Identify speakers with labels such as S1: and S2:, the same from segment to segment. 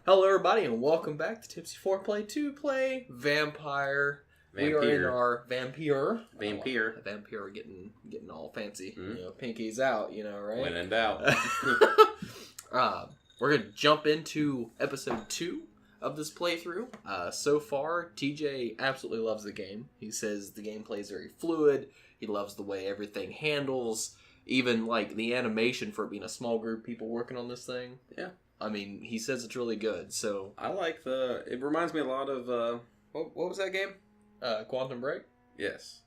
S1: Hello, everybody, and welcome back to Tipsy 4Play 2Play Vampyr. We are in our Vampyr. Vampyr getting all fancy.
S2: Mm-hmm.
S1: You know, pinkies out, right?
S2: When in doubt.
S1: We're going to jump into episode 2 of this playthrough. So far, TJ absolutely loves the game. He says the gameplay is very fluid. He loves the way everything handles. Even, like, the animation for it being a small group of people working on this thing.
S2: Yeah.
S1: I mean, he says it's really good, so...
S2: I like it reminds me a lot of, what was that game?
S1: Quantum Break?
S2: Yes.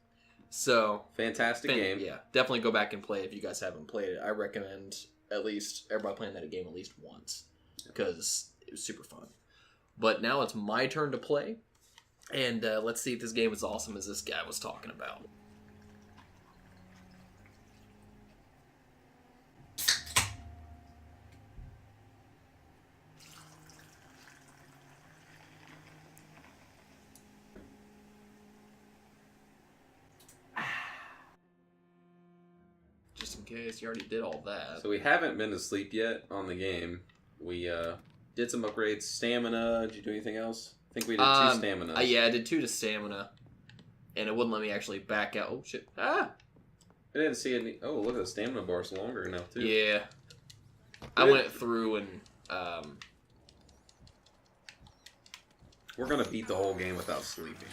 S1: So...
S2: Fantastic game.
S1: Yeah, definitely go back and play it if you guys haven't played it. I recommend at least everybody playing that game at least once, because it was super fun. But now it's my turn to play, and let's see if this game is awesome as this guy was talking about. Just in case, you already did all that.
S2: So we haven't been to sleep yet on the game. We did some upgrades. Stamina. Did you do anything else? I think we did 2 stamina.
S1: Yeah, I did 2 to stamina. And it wouldn't let me actually back out. Oh, shit. Ah!
S2: I didn't see any... Oh, look at the stamina bar's longer now, too.
S1: Yeah. I went through and...
S2: We're going to beat the whole game without sleeping.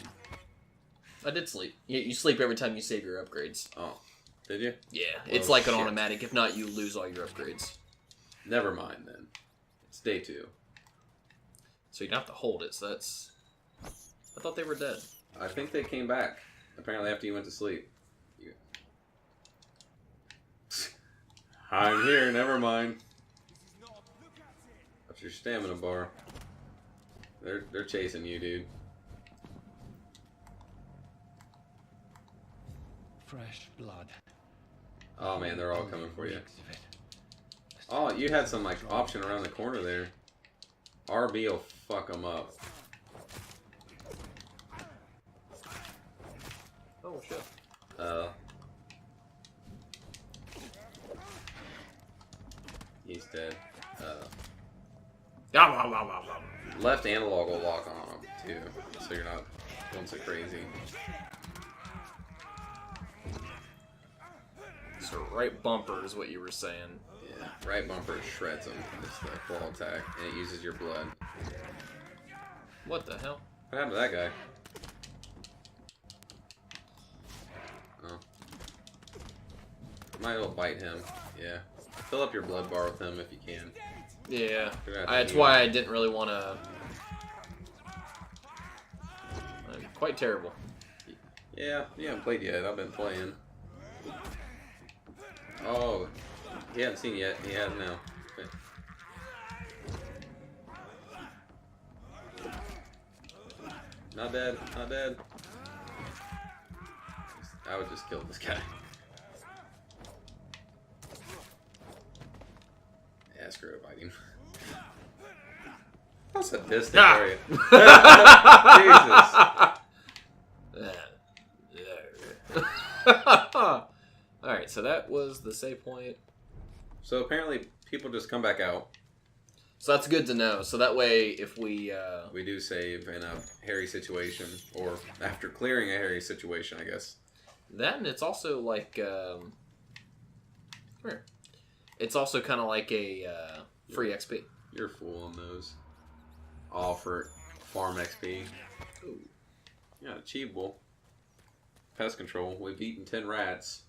S1: I did sleep. You sleep every time you save your upgrades.
S2: Oh. Did you?
S1: Yeah. It's like an automatic. If not, you lose all your upgrades.
S2: Never mind, then. It's day 2.
S1: So you don't have to hold it, so that's... I thought they were dead.
S2: I think they came back. Apparently after you went to sleep. I'm here, never mind. That's your stamina bar. They're chasing you, dude.
S3: Fresh blood.
S2: Oh man, they're all coming for you. Oh, you had some like option around the corner there. RB will fuck them up.
S1: Oh shit.
S2: He's dead.
S1: Yum.
S2: Left analog will lock on him too, so you're not going so crazy.
S1: So right bumper is what you were saying.
S2: Yeah, right bumper shreds him. It's the full attack, and it uses your blood.
S1: What the hell?
S2: What happened to that guy? Oh. Might as well bite him. Yeah. Fill up your blood bar with him if you can.
S1: Yeah. That's why I didn't really want to... I'm quite terrible.
S2: Yeah, you haven't played yet. I've been playing. Oh, he hasn't seen it yet. He has now. Okay. Not dead. Not dead. I would just kill this guy. Yeah, screw it, bite him. How sadistic are you?
S1: Jesus. Alright, so that was the save point.
S2: So apparently people just come back out.
S1: So that's good to know. So that way, if we...
S2: We do save in a hairy situation, or after clearing a hairy situation, I guess.
S1: That, and it's also like... It's also kind of like a free XP.
S2: You're a fool on those. All for farm XP.
S1: Ooh.
S2: Yeah, achievable. Pest control. We've eaten 10 rats.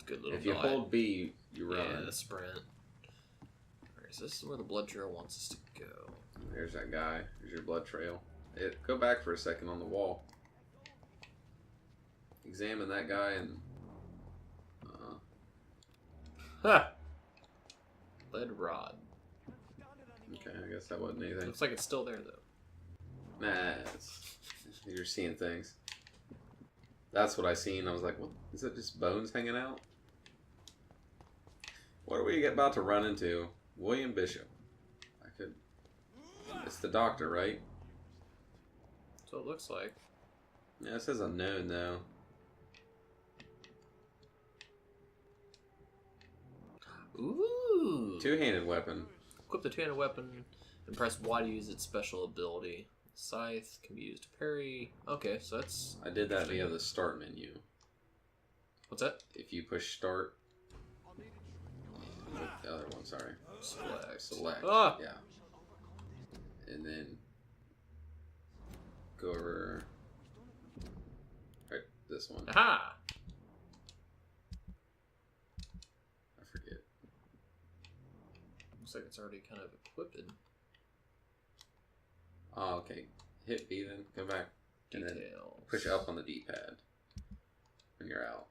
S1: Good little
S2: If you
S1: diet.
S2: hold B, you run.
S1: Yeah, the sprint. Alright, so this is where the blood trail wants us to go.
S2: There's that guy. There's your blood trail. Go back for a second on the wall. Examine that guy and...
S1: Ha! Lead rod.
S2: Okay, I guess that wasn't anything.
S1: Looks like it's still there, though.
S2: Nah, you're seeing things. That's what I seen. I was like, what? Is it just bones hanging out? What are we about to run into? William Bishop. It's the doctor, right?
S1: So it looks like.
S2: Yeah, it says unknown, though.
S1: Ooh.
S2: Two-handed weapon.
S1: Equip the two-handed weapon and press Y to use its special ability. Scythe can be used to parry. Okay, so that's...
S2: I did that via the start menu.
S1: What's that?
S2: If you push start... The other one, sorry. Select.
S1: Ah!
S2: Yeah. And then... Go over... Right, this one.
S1: Aha!
S2: I forget.
S1: Looks like it's already kind of equipped.
S2: Oh, okay. Hit B then, go back. And then push up on the D-pad. When you're out.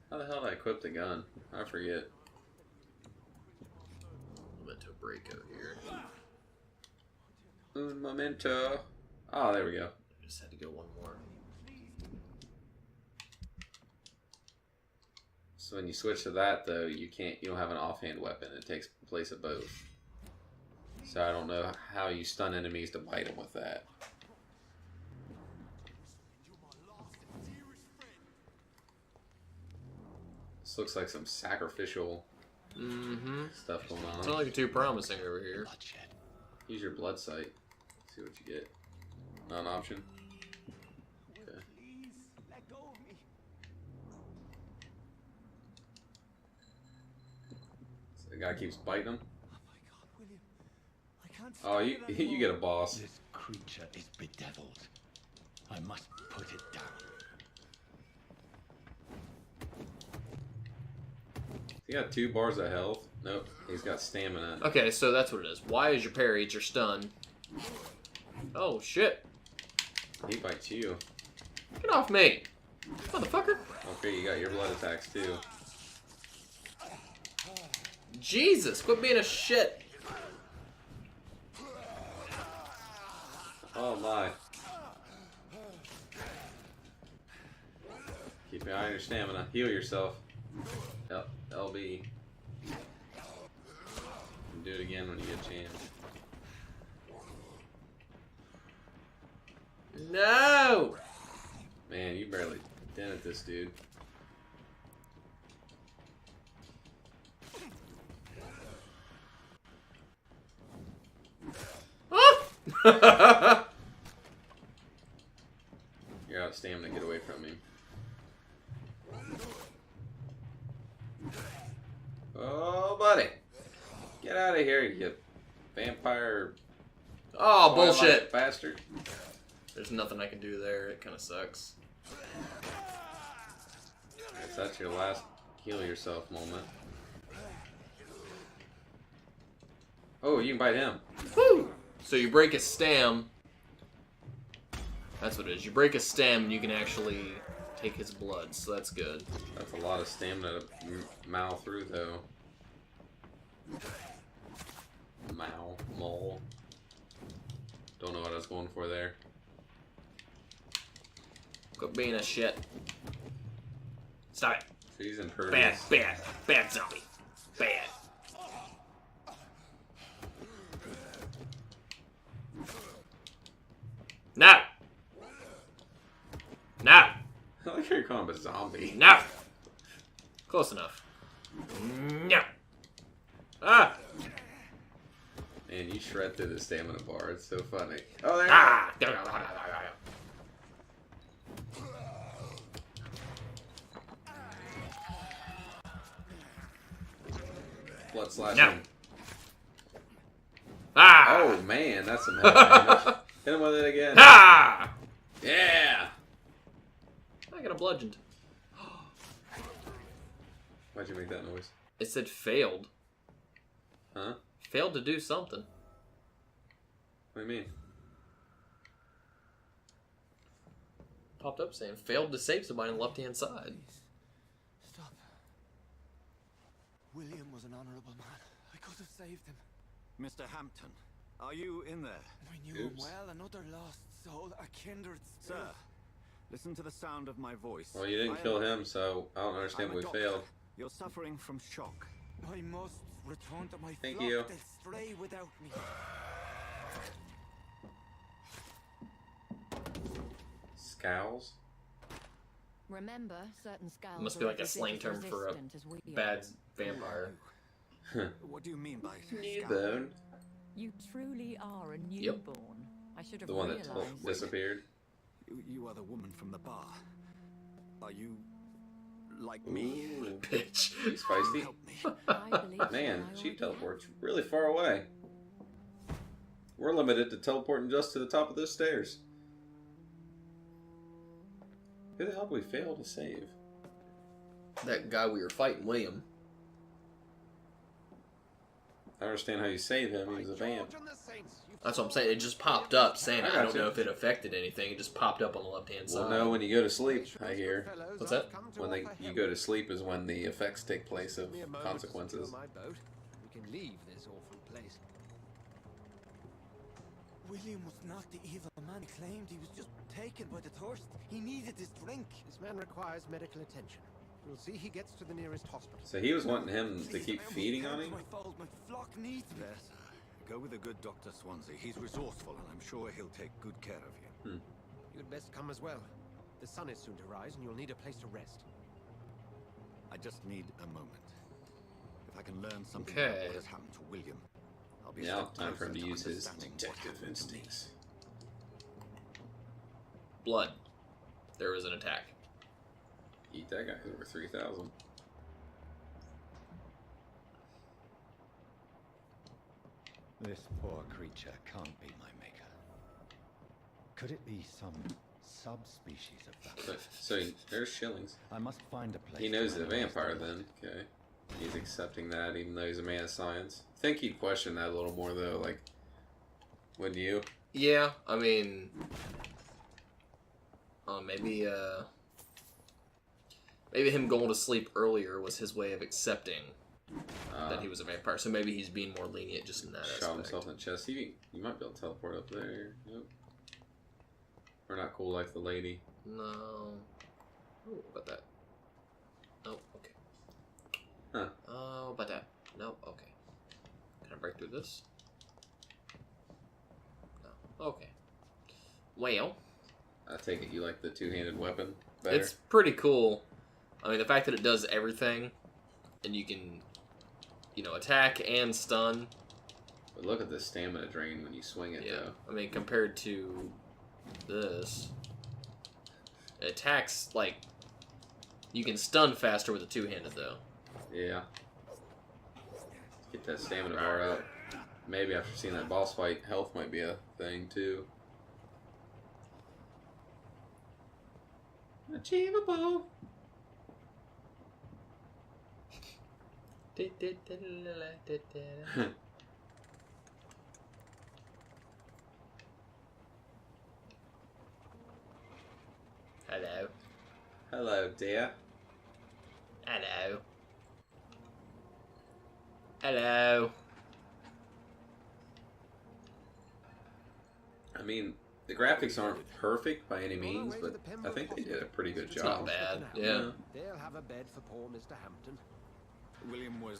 S2: How the hell did I equip the gun? I forget.
S1: Memento break out here.
S2: Un momento. Oh, there we go.
S1: I just had to go one more.
S2: So when you switch to that, though, you don't have an offhand weapon. It takes place of both. So I don't know how you stun enemies to bite them with that. This looks like some sacrificial stuff going on.
S1: It's not looking too promising over here.
S2: Use your blood sight. See what you get. Not an option. Okay. So the guy keeps biting him. Oh, you get a boss.
S3: This creature is bedeviled. I must put it down.
S2: He got 2 bars of health. Nope, he's got stamina.
S1: Okay, so that's what it is. Y is your parry, it's your stun. Oh, shit.
S2: He bites you.
S1: Get off me! Motherfucker!
S2: Okay, you got your blood attacks too.
S1: Jesus, quit being a shit!
S2: Oh my. Keep your eye on your stamina. Heal yourself. LB. And do it again when you get a chance.
S1: No!
S2: Man, you barely dented this dude.
S1: Ah!
S2: You're out of stamina. Get away from him. Oh, buddy. Get out of here, you vampire.
S1: Oh, bullshit!
S2: Bastard.
S1: There's nothing I can do there. It kind of sucks.
S2: Guess that's your last heal yourself moment. Oh, you can bite him.
S1: Woo! So you break a stem. That's what it is. You break a stem and you can actually take his blood, so that's good.
S2: That's a lot of stamina to mow through, though. Mole. Don't know what I was going for there.
S1: Quit being a shit. Stop it.
S2: So he's impervious.
S1: Bad zombie. Bad. No! No!
S2: I like how you're calling him a zombie.
S1: No! Close enough. No! Ah!
S2: Man, you shred through the stamina bar. It's so funny. Oh, there
S1: Ah!
S2: Blood slashing.
S1: No. Ah!
S2: Oh, man, that's some heavy damage. Hit him with it again.
S1: Ah!
S2: Yeah!
S1: I got a bludgeoned.
S2: Why'd you make that noise?
S1: It said failed.
S2: Huh?
S1: Failed to do something.
S2: What do you mean?
S1: Popped up saying failed to save somebody on the left-hand side.
S3: Stop. William was an honorable man. I could have saved him.
S4: Mr. Hampton, are you in there?
S3: I knew him
S2: Oops.
S3: well, another lost soul, a kindred spirit.
S4: Sir, listen to the sound of my voice.
S2: Well, you didn't kill him, so I don't understand
S4: I'm a
S2: we
S4: doctor.
S2: failed.
S4: You're suffering from shock.
S3: I must return to my
S2: Thank
S3: flock.
S2: you.
S3: They'll stray without me.
S2: Scowls?
S5: Remember, certain scowls
S1: Must be
S5: are
S1: like a slang term for a
S5: resistant as we are.
S1: bad vampire.
S4: What do you mean by
S2: Newborn.
S5: You truly are a newborn. I should have
S2: The one that
S5: realized.
S2: disappeared.
S4: You are the woman from the bar. Are you like me?
S2: Ooh,
S1: Bitch.
S2: she's feisty.
S4: Help me.
S5: I believe that
S2: Man,
S5: I
S2: she
S5: already
S2: teleports
S5: have.
S2: really far away. We're limited to teleporting just to the top of those stairs. Who the hell did we fail to save?
S1: That guy we were fighting, William.
S2: I understand how you save him. He was a vamp.
S1: That's what I'm saying. It just popped up saying,
S2: I
S1: I
S2: got
S1: don't
S2: you.
S1: know if it affected anything. It just popped up on the left-hand
S2: Well,
S1: side.
S2: no, when you go to sleep, I hear.
S1: What's that?
S2: When you go to sleep is when the effects take place of consequences.
S6: We can leave this awful place.
S3: William was not the evil man he claimed. He was just taken by the thirst. He needed his drink.
S6: This man requires medical attention. We'll see he gets to the nearest hospital.
S2: So he was wanting him to
S3: Please,
S2: keep
S3: I almost
S2: feeding
S3: fell
S2: on
S3: to
S2: him?
S3: My fault. My flock needs me.
S4: Yes. Go with the good Dr. Swansea. He's resourceful, and I'm sure he'll take good care of you.
S6: You'd best come as well. The sun is soon to rise, and you'll need a place to rest.
S4: I just need a moment. If I can learn something
S1: Okay.
S4: about what has happened to William, I'll be
S2: Now,
S4: step
S2: time for him to
S4: closer
S2: use his
S4: understanding what
S2: detective
S4: happened to me.
S2: instincts.
S1: Blood. There was an attack.
S2: Eat that guy over 3,000.
S7: This poor creature can't be my maker. Could it be some subspecies of that?
S2: So there's shillings.
S7: I must find a place.
S2: He knows
S7: to
S2: the
S7: analyze
S2: vampire
S7: the
S2: then. Okay. He's accepting that even though he's a man of science. I think he'd question that a little more though, like, wouldn't you?
S1: Yeah, I mean... maybe him going to sleep earlier was his way of accepting that he was a vampire. So maybe he's being more lenient just in that
S2: Shot
S1: aspect.
S2: himself in the chest. You might be able to teleport up there. Nope. We're not cool like the lady.
S1: No. Oh, what about that? Oh, okay.
S2: Huh.
S1: Oh, what about that? No, okay. Can I break through this? No. Okay. Well,
S2: I take it you like the two-handed weapon better?
S1: it's pretty cool. I mean, the fact that it does everything, and you can, attack and stun.
S2: But look at the stamina drain when you swing it,
S1: Yeah.
S2: though.
S1: I mean, compared to this, it attacks, like, you can stun faster with a two-handed, though.
S2: Yeah. Get that stamina bar up. Maybe after seeing that boss fight, health might be a thing, too. Achievable!
S1: Hello.
S2: Hello, dear.
S1: Hello. Hello.
S2: I mean, the graphics aren't perfect by any means, but I think they did a pretty good
S1: It's
S2: job.
S1: not bad. Yeah.
S6: They'll have a bed for poor Mr. Hampton.
S4: William was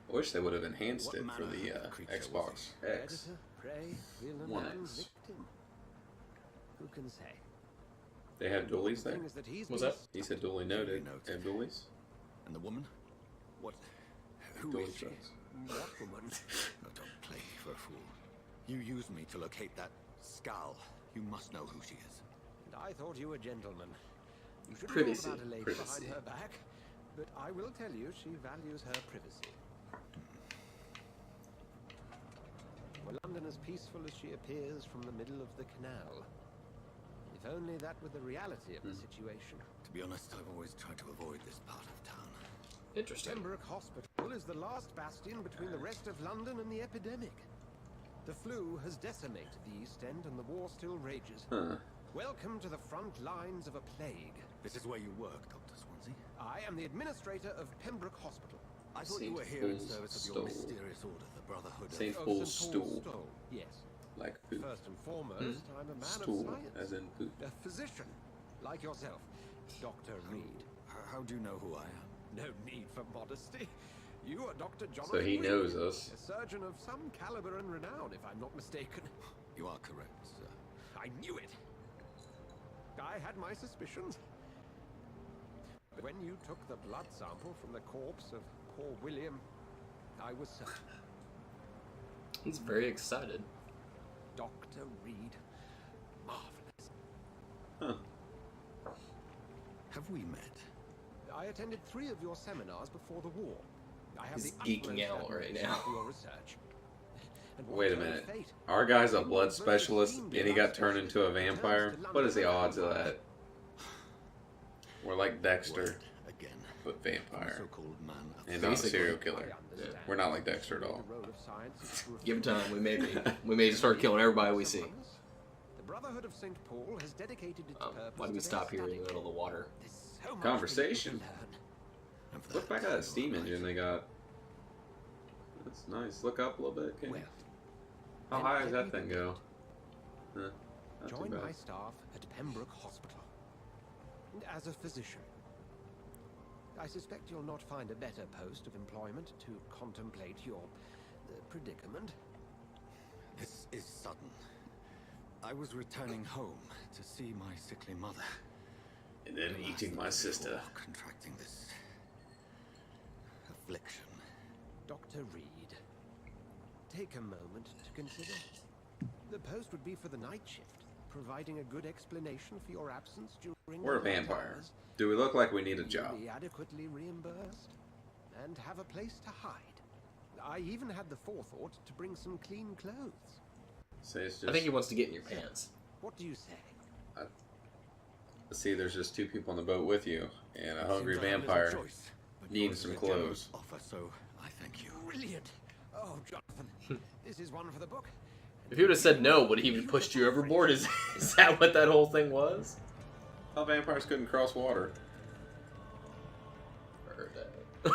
S2: I wish they would have enhanced
S4: What
S2: it for
S4: manner
S2: the
S4: of creature was
S2: Xbox
S4: he?
S2: X.
S6: Predator, prey, villain,
S2: One
S6: and
S2: X.
S6: victim. Who can say?
S2: They had dualies
S6: The
S2: there?
S6: thing is that he's
S1: What's
S6: been
S1: that?
S2: He said duly noted.
S4: Duly noted.
S2: They have dualies?
S4: and the woman. What? Who
S2: Dually
S4: is she?
S2: shots.
S6: What woman?
S4: Oh, don't play me for a fool. You used me to locate that skull. You must know who she is.
S6: And I thought you a gentleman. You shouldn't
S1: Privacy,
S6: talk about a lady
S2: privacy.
S6: behind her back. But I will tell you, she values her privacy. Were London as peaceful as she appears from the middle of the canal? If only that were the reality of the situation.
S4: To be honest, I've always tried to avoid this part of town.
S1: Interesting.
S6: Pembroke Hospital is the last bastion between the rest of London and the epidemic. The flu has decimated the East End and the war still rages.
S2: Huh.
S6: Welcome to the front lines of a plague.
S4: This is where you work, Dr. Swansea.
S6: I am the administrator of Pembroke Hospital.
S4: I thought
S2: Saint
S4: you were here in
S2: Paul's
S4: service of
S2: Stole.
S4: your mysterious order, the Brotherhood
S2: Saint
S4: of...
S2: Paul's
S6: St.
S2: stool.
S6: Stole. Yes.
S2: Like poop.
S6: First and foremost, I'm a man
S2: Stool,
S6: of science.
S2: as in poop.
S6: A physician, like yourself, Dr. Reid.
S4: How do you know who I am?
S6: No need for modesty. You are Dr. Jonathan
S2: So he
S6: Reid,
S2: knows us.
S6: a surgeon of some caliber and renown, if I'm not mistaken.
S4: You are correct, sir.
S6: I knew it. I had my suspicions. But when you took the blood sample from the corpse of poor William, I was certain.
S1: He's very excited.
S6: Dr. Reid. Marvelous.
S2: Huh.
S4: Have we met?
S6: I attended 3 of your seminars before the war. I have
S1: He's
S6: the
S1: geeking
S6: utmost
S1: out right
S6: admiration
S1: now.
S6: for your research. And what
S2: Wait a
S6: great
S2: minute.
S6: fate.
S2: Our guy's a blood specialist and he got turned into a vampire? What is the odds of that? We're like Dexter,
S4: Word again.
S2: but vampire.
S4: So-called man of
S2: And not a
S1: Basically.
S2: serial killer.
S6: I understand.
S2: We're not like Dexter at all.
S6: The role of science is to
S1: Give it
S6: refute
S1: time. We may start killing everybody we see.
S6: The Brotherhood of St. Paul has dedicated its purpose
S1: Why do we
S6: to
S1: stop
S6: their
S1: here in the
S6: study.
S1: middle of the water?
S6: There's so much
S2: Conversation.
S6: for you to learn.
S4: And for
S2: Look back at that steam engine they got. That's nice. Look up a little bit. Can you?
S6: Well,
S2: How high does that thing go? Huh, not too
S6: join
S2: bad.
S6: my staff at Pembroke Hospital. And as a physician, I suspect you'll not find a better post of employment to contemplate your predicament.
S4: This is sudden. I was returning home to see my sickly mother.
S2: And then
S4: The last
S2: eating my
S4: night
S2: sister.
S4: before contracting this affliction.
S6: Dr. Reid, take a moment to consider. The post would be for the night shift, providing a good explanation for your absence during
S2: We're a
S6: the night
S2: vampire.
S6: hours.
S2: Do we look like we need a
S6: You'll
S2: job?
S6: be adequately reimbursed and have a place to hide. I even had the forethought to bring some clean clothes.
S2: Say it's
S1: I
S2: just.
S1: think he wants to get in your pants.
S6: What do you say?
S2: See, there's just 2 people on the boat with you, and a hungry
S4: Seems I have little
S2: vampire
S4: choice, but
S2: needs
S4: yours
S2: some
S4: is a generous
S2: clothes.
S4: Offer, so I thank you.
S6: Brilliant! Oh, Jonathan, this is one for the book.
S1: If he would have said no, would he even pushed you overboard? Is that what that whole thing was?
S2: How vampires couldn't cross water?
S1: I heard that.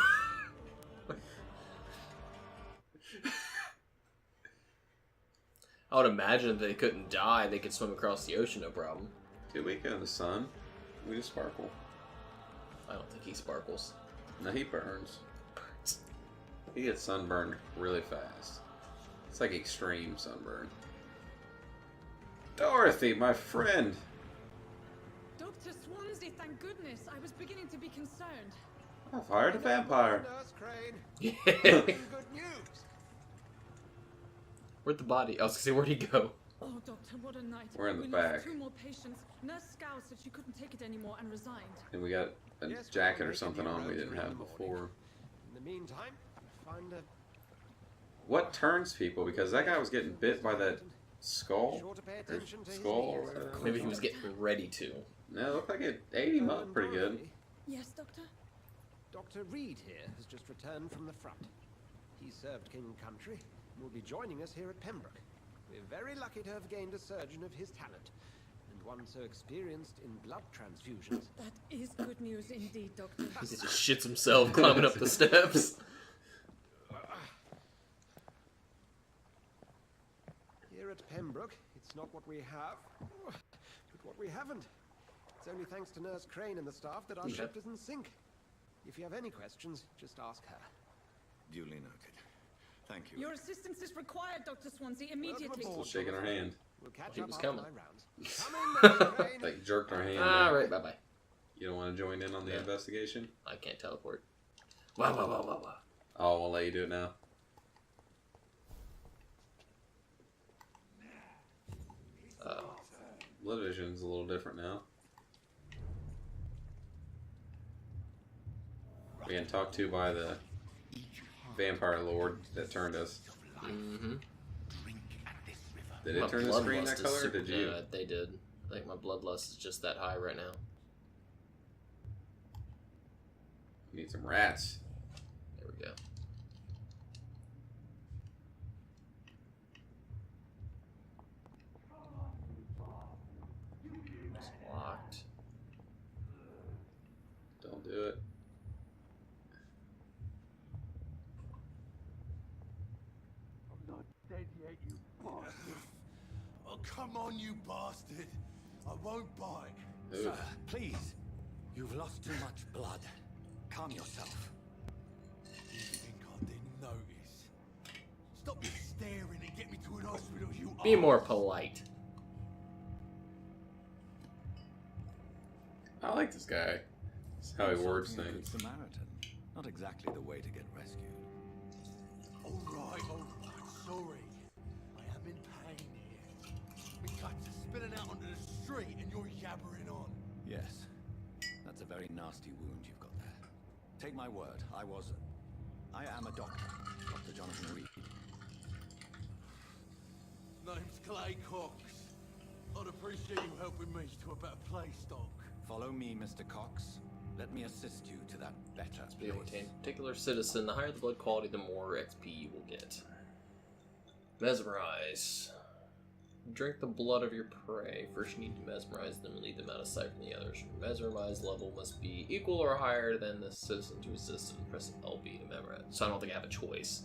S1: I would imagine if they couldn't die, they could swim across the ocean, no problem.
S2: Dude, we get in the sun. We just sparkle.
S1: I don't think he sparkles.
S2: No, he burns. He gets sunburned really fast. It's like extreme sunburn. Dorothy, my friend.
S8: Dr. Swansea, thank goodness. I was beginning to be concerned.
S2: I've hired a vampire.
S6: Nurse Crane,
S1: Yeah.
S6: good news.
S1: Where'd the body? I was gonna say, where'd he go?
S8: Oh, Doctor, what a night.
S2: We're in the
S8: we
S2: back.
S8: lost 2 more patients. Nurse Scow said she couldn't take it anymore and resigned.
S2: And we got a
S6: Yes,
S2: jacket
S6: we'll
S2: or
S6: make
S2: something
S6: a new
S2: on we
S6: road
S2: didn't
S6: in
S2: have
S6: the morning.
S2: before.
S6: In the meantime, find a
S2: What turns people? Because that guy was getting bit by that
S6: be
S2: skull.
S6: sure to pay
S2: Or
S6: attention to his
S2: skull or
S6: needs.
S2: whatever.
S1: Maybe he was getting ready to.
S2: No, it looked like it ate him up pretty good.
S8: Yes, Doctor?
S6: Dr. Reid here has just returned from the front. He served King and Country and will be joining us here at Pembroke. We're very lucky to have gained a surgeon of his talent, and one so experienced in blood transfusions.
S8: That is good news indeed, Doctor.
S1: He just shits himself climbing up the steps.
S6: Here at Pembroke, it's not what we have, but what we haven't. It's only thanks to Nurse Crane and the staff that our
S1: Yeah.
S6: ship doesn't sink. If you have any questions, just ask her.
S4: Duly noted. Thank you.
S8: Your assistance is required, Dr. Swansea, immediately.
S6: aboard.
S2: Still shaking our hand.
S6: We'll catch
S1: He
S6: up
S1: was
S6: after
S1: coming.
S6: my rounds. Come in, Nurse Crane.
S2: Like jerked our hand.
S1: Alright, bye bye.
S2: You don't want to join in on the
S1: Yeah.
S2: investigation?
S1: I can't teleport. Wow, wow, wow, wow, wow.
S2: Oh, we'll let you do it now. Blood vision's a little different now. We're getting talked to by the vampire lord that turned us.
S1: Mm-hmm.
S2: Did it turn the screen that color, or did you?
S1: Yeah, they did. I think my bloodlust is just that high right now.
S2: Need some rats.
S1: There we go. It's locked.
S2: Don't do it.
S3: Oh, come on, you bastard. I won't bite.
S2: Ooh.
S7: Sir, please. You've lost too much blood. Calm yourself.
S3: You think I didn't notice? Stop your staring and get me to an hospital, you
S1: Be
S3: arse.
S1: more polite.
S2: I like this guy. That's how he words
S7: Insulting a good
S2: things.
S7: Samaritan. Not exactly the way to get rescued.
S3: All right. Sorry. I am in pain here. My guts are spilling out onto the street and you're yabbering on.
S7: Yes. That's a very nasty wound you've got there. Take my word, I am a doctor. Dr. Jonathan Reid.
S3: Name's Clay Cox. I'd appreciate you helping me to a better place, Doc.
S7: Follow me, Mr. Cox. Let me assist you to that better
S1: Be able to
S7: place.
S1: obtain particular citizen. The higher the blood quality, the more XP you will get. Mesmerize. Drink the blood of your prey. First you need to mesmerize them and lead them out of sight from the others. Your mesmerize level must be equal or higher than the citizen to assist and press LB to memorize. So I don't think I have a choice.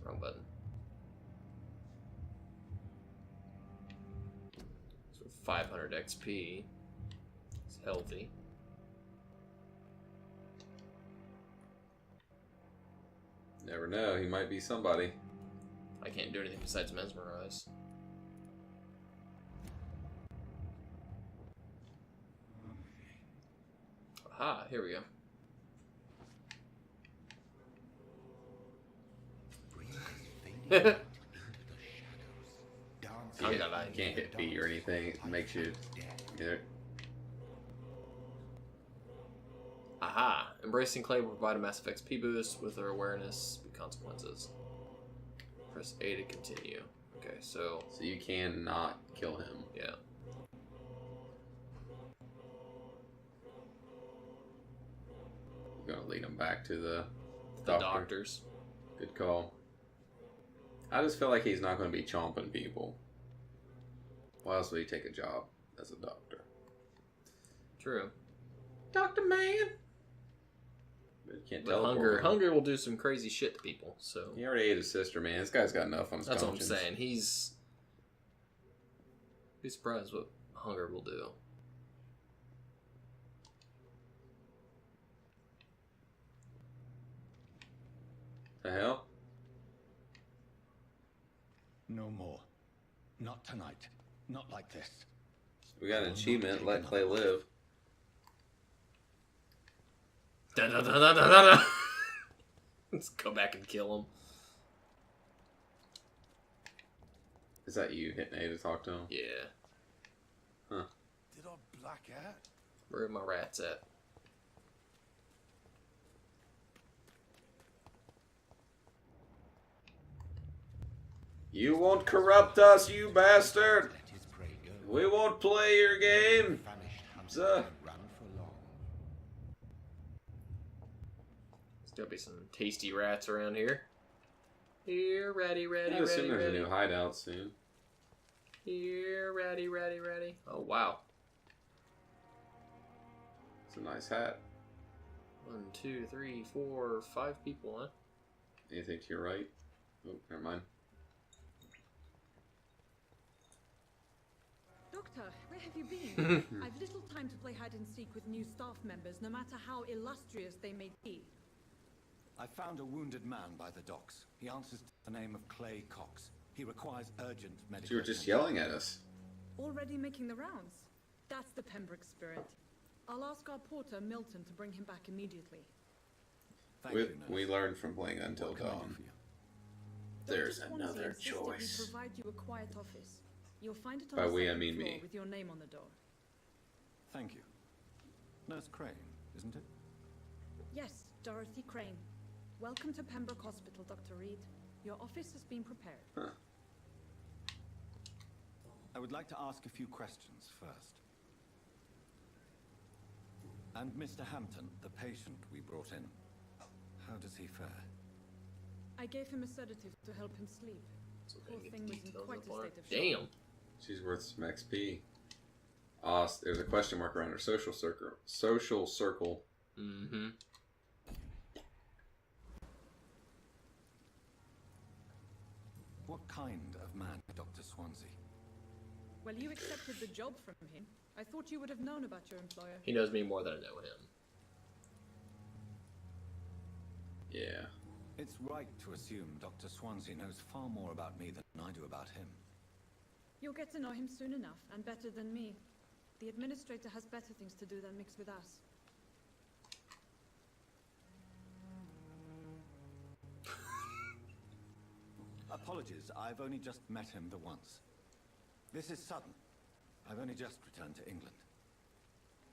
S1: Wrong button. So 500 XP. It's healthy.
S2: Never know, he might be somebody.
S1: I can't do anything besides mesmerize. Aha, here we go.
S2: You can't hit B or anything. It makes you.
S1: Aha! Embracing Clay will provide a massive XP boost with their awareness and consequences. Press A to continue. Okay, so
S2: you can not kill him.
S1: yeah.
S2: You're gonna lead him back to the
S1: Doctors.
S2: Good call. I just feel like he's not going to be chomping people. Why else would he take a job as a doctor?
S1: True.
S2: Doctor man. But you can't
S1: But
S2: teleport.
S1: hunger will do some crazy shit to people. So
S2: He already ate his sister, man. This guy's got enough on his
S1: that's
S2: conscience.
S1: what I'm saying. He's. Be surprised what hunger will do.
S2: The hell?
S7: No more. Not tonight. Not like this.
S2: We got an achievement. Let Clay live.
S1: Da, da, da, da, da, da, da. Let's go back and kill him.
S2: Is that you hitting A to talk to him?
S1: Yeah.
S2: Huh.
S3: Did I black out?
S1: Where are my rats at?
S2: You won't corrupt us, you bastard!
S4: Let his prey go.
S2: We won't play your game!
S4: Famished hunter
S2: Sir.
S4: can run for long.
S1: There's gotta be some tasty rats around here. Here, ratty, ratty,
S2: I
S1: ratty,
S2: assume there's a
S1: ratty.
S2: new hideout soon.
S1: Here, ratty, ratty, ratty. Oh, wow.
S2: It's a nice hat.
S1: 1, 2, 3, 4, 5 people, huh?
S2: Anything to your right? Oh, never mind.
S8: Doctor, where have you been? I've little time to play hide and seek with new staff members, no matter how illustrious they may be.
S7: I found a wounded man by the docks. He answers to the name of Clay Cox. He requires urgent medical
S2: So you were just
S7: attention.
S2: yelling at us.
S8: Already making the rounds. That's the Pembroke spirit. I'll ask our porter, Milton, to bring him back immediately.
S7: Thank
S2: We,
S7: you, nurse.
S2: we learned from playing Until
S7: What can I do
S2: Dawn.
S7: for you?
S2: There's
S8: Dr. Swansea
S2: another
S8: insisted
S2: choice.
S8: We provide you a quiet office. You'll find it on
S2: By
S8: the
S2: we, I
S8: second
S2: mean
S8: floor
S2: me.
S8: with your name on the door.
S7: Thank you. Nurse Crane, isn't it?
S8: Yes, Dorothy Crane. Welcome to Pembroke Hospital, Dr. Reid. Your office has been prepared.
S2: Huh.
S7: I would like to ask a few questions first. And Mr. Hampton, the patient we brought in, how does he fare?
S8: I gave him a sedative to help him sleep.
S1: So
S8: Poor
S1: get
S8: thing
S1: the
S8: was in
S1: details
S8: quite
S1: up
S8: a
S1: on it.
S8: state of shock.
S1: Damn.
S2: She's worth some XP. There's a question mark around her social circle. Social circle.
S1: Mm-hmm.
S7: What kind of man, Dr. Swansea?
S8: Well, you accepted the job from him. I thought you would have known about your employer.
S1: He knows me more than I know him.
S2: Yeah.
S7: It's right to assume Dr. Swansea knows far more about me than I do about him.
S8: You'll get to know him soon enough, and better than me. The administrator has better things to do than mix with us.
S7: Apologies, I've only just met him the once. This is Sutton. I've only just returned to England.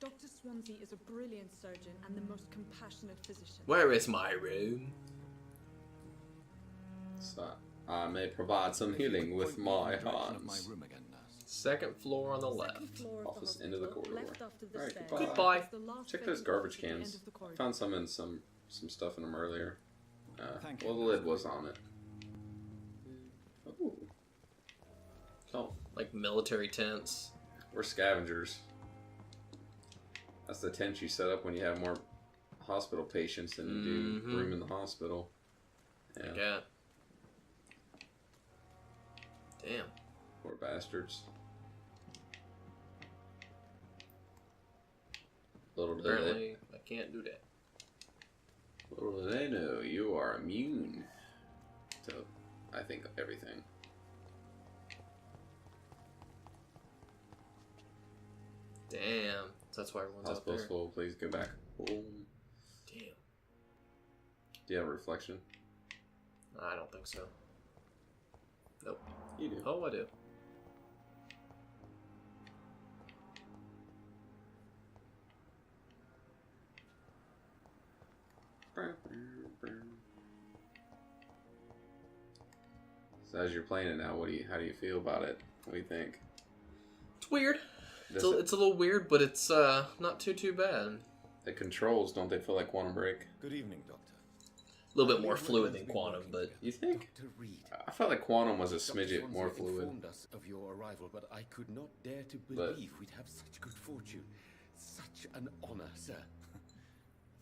S8: Dr. Swansea is a brilliant surgeon and the most compassionate physician.
S1: Where is my room?
S2: So I may provide some healing with my hands.
S7: My room again, nurse.
S1: Second floor on the
S8: Second
S1: left.
S8: floor of the
S2: Office end of the
S8: hospital,
S2: corridor.
S8: left after the
S2: Alright,
S8: stairs.
S2: goodbye.
S8: is the last
S2: Check those
S8: vacant
S2: garbage
S8: office at the end
S2: cans.
S8: of the corridor.
S2: Found some in some stuff in them earlier.
S7: Thank
S2: Well, the
S7: you.
S2: lid was on it. Ooh. Oh,
S1: Like military tents.
S2: we're scavengers. That's the tent you set up when you have more hospital patients than you do room in the hospital. Yeah,
S1: Yeah. Damn.
S2: poor bastards. Little do they,
S1: Apparently, I can't do that.
S2: little do they know, you are immune to, I think, everything.
S1: Damn. That's why everyone's out
S2: Hospital's
S1: there.
S2: full, please go back home.
S1: Damn.
S2: Do you have a reflection?
S1: I don't think so. Nope.
S2: You do.
S1: Oh, I do.
S2: So as you're playing it now, how do you feel about it? What do you think?
S1: It's weird.
S2: This-
S1: It's a little weird, but it's not too bad.
S2: The controls, don't they feel like Quantum Break?
S7: Good evening, Doctor.
S1: A little bit more fluid than Quantum, but
S2: You think?
S9: Dr. Reid.
S2: I felt like Quantum was a
S9: Dr.
S2: smidget more
S9: Swansea
S2: fluid.
S9: informed us of your arrival, but I could not dare to
S2: But-
S9: believe we'd have such good fortune. Such an honor, sir.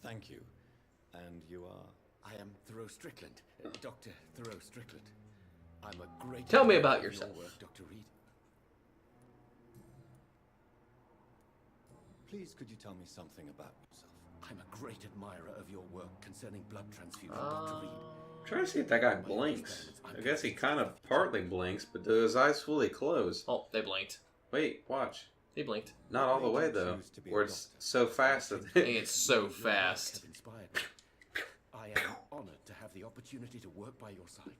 S7: Thank you. And you are?
S9: I am Thoreau Strickland, Dr. Thoreau Strickland. I'm a great.
S1: Tell me
S9: admirer
S1: about
S9: of your
S1: yourself.
S9: work, Dr. Reid.
S7: Please, could you tell me something about yourself?
S9: I'm a great admirer of your work concerning blood transfusion, Dr. Reid.
S2: I'm trying to see if that guy blinks. I guess he kind of partly blinks, but do his eyes fully close?
S1: oh, they blinked.
S2: Wait, watch.
S1: He blinked.
S2: Not all the way though. Where it's so fast that
S1: It's so
S9: Your work
S1: fast.
S9: have inspired me. I am honored to have the opportunity to work by your side.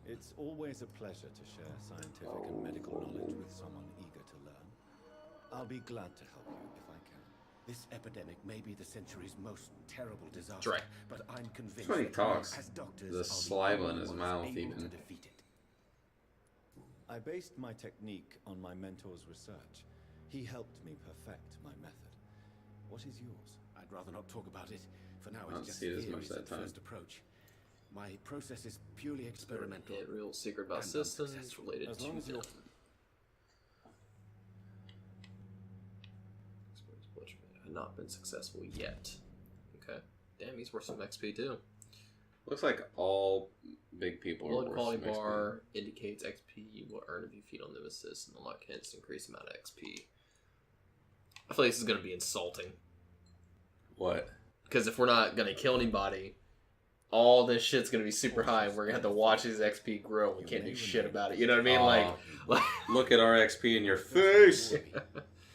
S7: It's always a pleasure to share scientific and medical knowledge with someone eager to learn. I'll be glad to help you if I can.
S9: This epidemic may be the century's most terrible disaster,
S1: Right.
S9: but I'm convinced
S2: when he
S9: that
S2: talks,
S9: we, as doctors,
S2: the
S9: are
S2: saliva in
S9: only
S2: his
S9: ones
S2: mouth
S9: able
S2: even.
S9: to defeat it.
S7: I based my technique on my mentor's research. He helped me perfect my method. What is yours?
S9: I'd rather not talk about it. For now,
S2: I don't
S9: it's just
S2: see it as
S9: theories
S2: much that
S9: at
S2: time.
S9: first approach. My process is purely experimental.
S1: Get real secret about
S9: and
S1: systems
S9: unsuccessful.
S1: related
S7: As
S1: to
S7: long as you're...
S1: them. Had not been successful yet. Okay. Damn, he's worth some XP too.
S2: looks like all big people are
S1: Blood
S2: worth
S1: quality
S2: some XP.
S1: bar indicates XP you will earn if you feed on Nemesis and unlock hints increase amount of XP. I feel like this is going to be insulting.
S2: What?
S1: Because if we're not going to kill anybody, all this shit's going to be super high and we're going to have to watch his XP grow and we can't do shit about it. You know what I mean? Like
S2: Look at our XP in your face!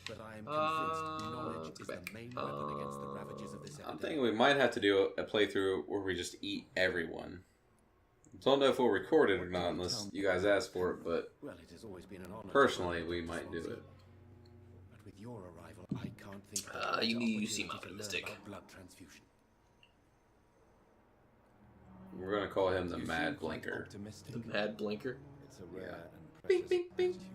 S9: But I am convinced knowledge
S1: let's
S9: is
S1: go
S9: the
S1: back.
S9: main weapon against the ravages of this
S2: I'm
S9: epidemic.
S2: thinking we might have to do a playthrough where we just eat everyone. Don't know if we'll record it or not unless you guys ask for it, but
S9: Well, it has always been an honor. to
S2: personally
S9: work
S2: we
S9: with
S2: might do
S9: Swansea.
S2: it.
S9: But with your arrival, I can't think of a
S1: you
S9: better
S1: need to see my
S9: opportunity to learn
S1: stick.
S9: about blood transfusion.
S2: We're gonna call him the
S7: You
S2: Mad
S7: seem quite
S2: Blinker.
S7: optimistic.
S1: the mad blinker.
S7: It's a rare
S2: Yeah.
S7: and
S1: Bing,
S7: precious
S1: bing, bing.
S7: attitude in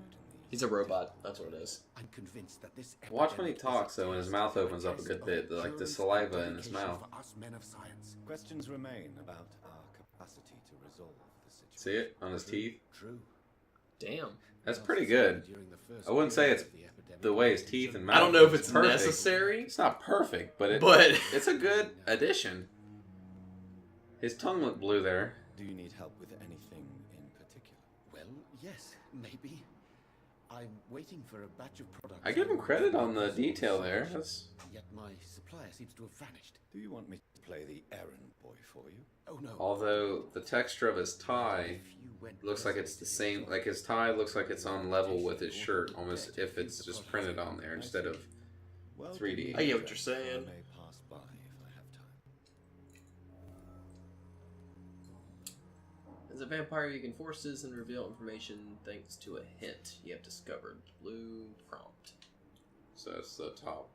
S1: He's a robot. That's what it is.
S9: I'm convinced that this
S2: Watch when he
S9: epidemic is
S2: talks,
S9: a
S2: though, and his
S9: test
S2: mouth
S9: and
S2: opens up a
S9: test
S2: good
S9: of
S2: bit, like the
S9: endurance
S2: saliva
S9: and
S2: in his
S9: dedication
S2: mouth.
S9: for us men of science.
S7: Questions remain about our capacity to resolve the situation.
S2: See it on his teeth?
S9: True.
S1: Damn.
S2: That's pretty good.
S9: During the first
S2: I wouldn't say
S9: period
S2: it's
S9: of the epidemic,
S2: the way his teeth and mouth.
S1: I don't know if
S2: is
S1: it's
S2: perfect.
S1: necessary,
S2: It's not perfect, but
S1: but
S2: it's a good addition. His tongue looked blue there.
S7: Do you need help with anything in particular?
S9: Well, yes, maybe. I'm waiting for a batch of products.
S2: I give him credit on the detail there. That's
S9: Yet my supplier seems to have vanished.
S7: Do you want me to play the errand boy for you?
S9: Oh no.
S2: Although the texture of his tie looks like it's the same, like his tie looks like it's on level with his shirt, almost if it's just printed on there instead of 3D.
S1: I get what you're saying.
S7: I may pass by if I have time.
S1: As a vampire, you can force citizens and reveal information thanks to a hint you have discovered. Blue prompt.
S2: So it's the top.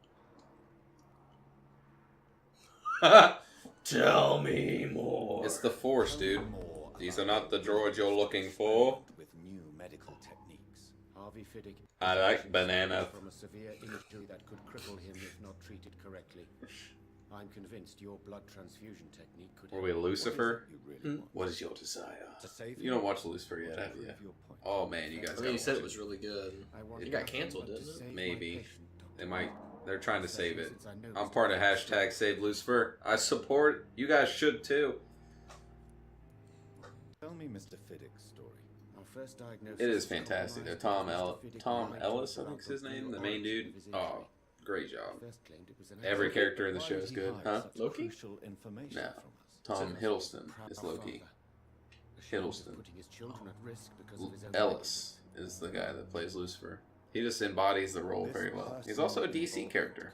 S1: Tell me more.
S2: It's the Force, dude. These are not the droids you're looking for.
S4: With new medical techniques.
S6: Harvey Fiddick.
S2: I like banana.
S6: From a severe injury that could cripple him if not treated correctly. I'm convinced your blood transfusion technique could.
S2: Were we Lucifer?
S1: What is your desire?
S2: You don't watch Lucifer yet, have you? Oh man, you guys.
S1: I mean, you said it was really good. It got canceled, didn't it?
S2: Maybe. They might. They're trying to save it. I'm part of hashtag Save Lucifer. I support. You guys should too.
S7: Tell me Mr. Fiddick's story.
S6: Our first diagnosis.
S2: It is fantastic. Tom Ellis, I think is his name, the main dude. Oh, great job. Every character in the show is good, huh?
S1: Loki?
S2: No. Tom Hiddleston is Loki. Hiddleston. Ellis is the guy that plays Lucifer. He just embodies the role very well. He's also a DC character.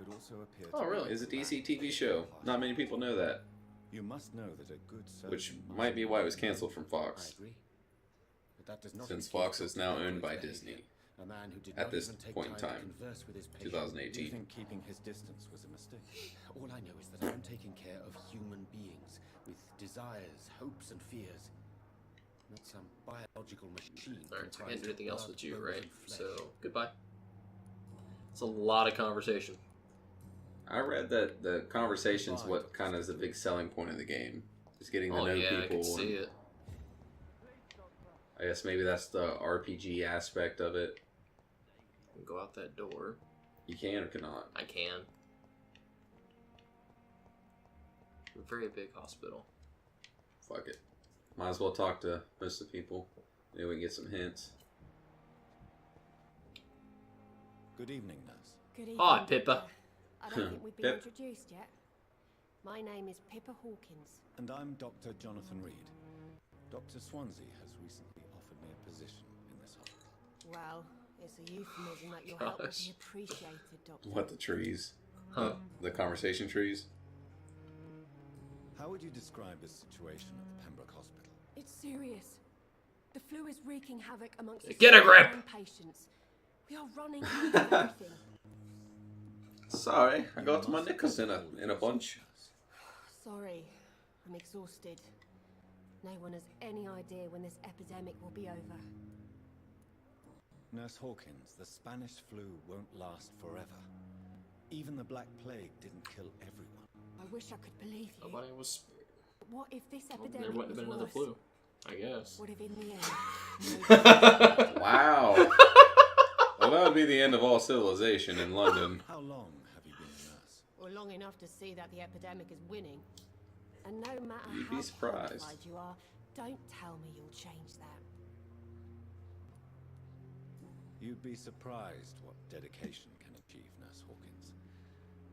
S1: Oh, really?
S2: It's a DC TV show. Not many people know that.
S7: You must know that a good
S2: Which might be why it was canceled from Fox. Since Fox is now owned by Disney. At this point in time, 2018.
S7: You think keeping his distance was a mistake?
S6: All I know is that I'm taking care of human beings with desires, hopes, and fears. Not some biological machine.
S1: Alright, so I can't do anything else with you, right? So, goodbye. It's a lot of conversation.
S2: I read that the conversation's what kind of is a big selling point of the game. Is getting to know people.
S1: I can see it.
S2: I guess maybe that's the RPG aspect of it.
S1: Go out that door.
S2: You can or cannot?
S1: I can. A very big hospital.
S2: Fuck it. Might as well talk to most of the people. Maybe we can get some hints.
S7: Good evening, nurse.
S10: Good evening.
S1: Hi, Pippa.
S10: I don't think we've been introduced yet. My name is Pippa Hawkins.
S7: And I'm Dr. Jonathan Reid. Dr. Swansea has recently offered me a position in this hospital.
S10: Well, it's a euphemism that your help will be appreciated, Doctor.
S2: What, the trees? Huh? The conversation trees?
S7: How would you describe the situation at the Pembroke Hospital?
S10: It's serious. The flu is wreaking havoc amongst the
S1: Get a grip!
S10: patients. We are running out of everything.
S2: Sorry, I got my knickers in a bunch.
S10: Sorry, I'm exhausted. No one has any idea when this epidemic will be over.
S7: Nurse Hawkins, the Spanish flu won't last forever. Even the Black Plague didn't kill everyone.
S10: I wish I could believe you.
S1: Nobody was.
S10: What if this epidemic
S1: There wouldn't have been another
S10: worse?
S1: flu. I guess.
S10: What if in the end?
S2: Wow. Well, that would be the end of all civilization in London.
S7: How long have you been a nurse?
S10: Well, long enough to see that the epidemic is winning. And no matter
S2: You'd
S10: how
S2: be surprised.
S10: horrified you are, don't tell me you'll change that.
S7: You'd be surprised what dedication can achieve, Nurse Hawkins.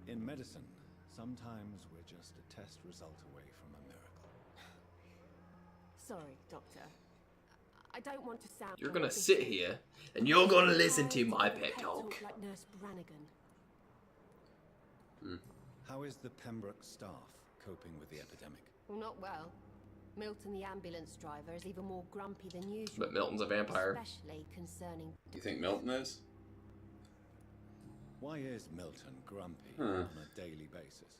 S7: In medicine, sometimes we're just a test result away from a miracle.
S10: Sorry, Doctor. I don't want to sound...
S1: You're gonna sit here, and you're gonna listen to my pep talk.
S10: Like Nurse Brannigan.
S7: How is the Pembroke staff coping with the epidemic?
S10: Well, not well. Milton, the ambulance driver, is even more grumpy than usual.
S1: But Milton's a vampire.
S10: Especially concerning...
S2: You think Milton is?
S7: Why is Milton grumpy on a daily basis?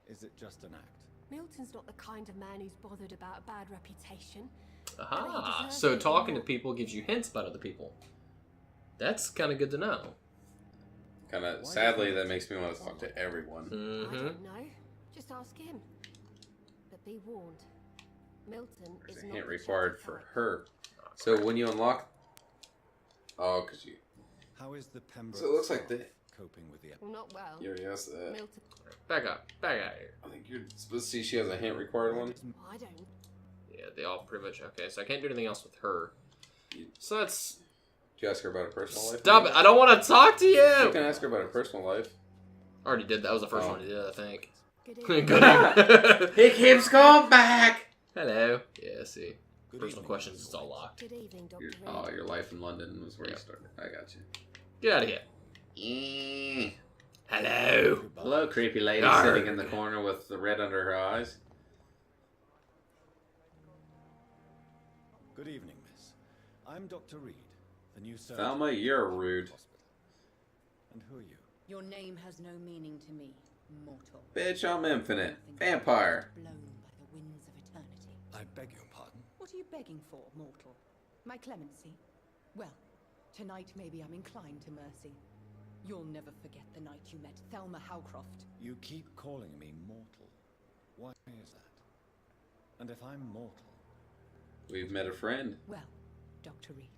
S7: Is it just an act?
S10: Milton's not the kind of man who's bothered about a bad reputation.
S1: Aha! So talking to people gives you hints about other people. That's kind of good to know.
S2: Kind of, sadly, that makes me want to talk to everyone.
S10: I don't know. Just ask him. But be warned. Milton
S2: There's
S10: is
S2: a
S10: not
S2: hint
S10: the
S2: required
S10: gentle
S2: for
S10: type.
S2: her. So when you unlock... Oh, because you...
S7: How is the Pembroke
S2: So it looks like
S7: staff
S2: the...
S7: coping with the epidemic?
S10: Well, not well.
S2: You already asked that.
S10: Milton...
S1: Back up. Back out of here.
S2: I think you're supposed to see she has a hint required one.
S10: I don't...
S1: Yeah, they all pretty much... Okay, so I can't do anything else with her. So that's...
S2: Did you ask her about her personal life?
S1: Stop it! I don't want to talk to you!
S2: You can ask her about her personal life.
S1: I already did. That was the first one I did, I think.
S10: Good
S1: Good
S10: evening.
S2: He keeps going back.
S1: Hello. Yeah, see.
S7: Good
S1: Personal
S7: evening,
S1: questions,
S7: Mr.
S1: it's all locked.
S10: Good evening, Dr.
S2: Your,
S10: Reid.
S2: oh, your life in London was where you
S1: Yep.
S2: started. I got you.
S1: Get out of here. Hello.
S7: Goodbye.
S2: Hello, creepy lady
S1: Yarg.
S2: sitting in the corner with the red under her eyes.
S7: Good evening, miss. I'm Dr. Reid, the new surgeon.
S2: Thelma, you're rude.
S7: Hospital. And who are you?
S5: Your name has no meaning to me, mortal.
S2: Bitch, I'm infinite. Vampire.
S5: Blown by the winds of eternity.
S7: I beg your pardon?
S5: What are you begging for, mortal? My clemency? Well, tonight maybe I'm inclined to mercy. You'll never forget the night you met Thelma Howcroft.
S7: You keep calling me mortal. Why is that? And if I'm mortal,
S2: We've met a friend.
S5: Well, Dr. Reid,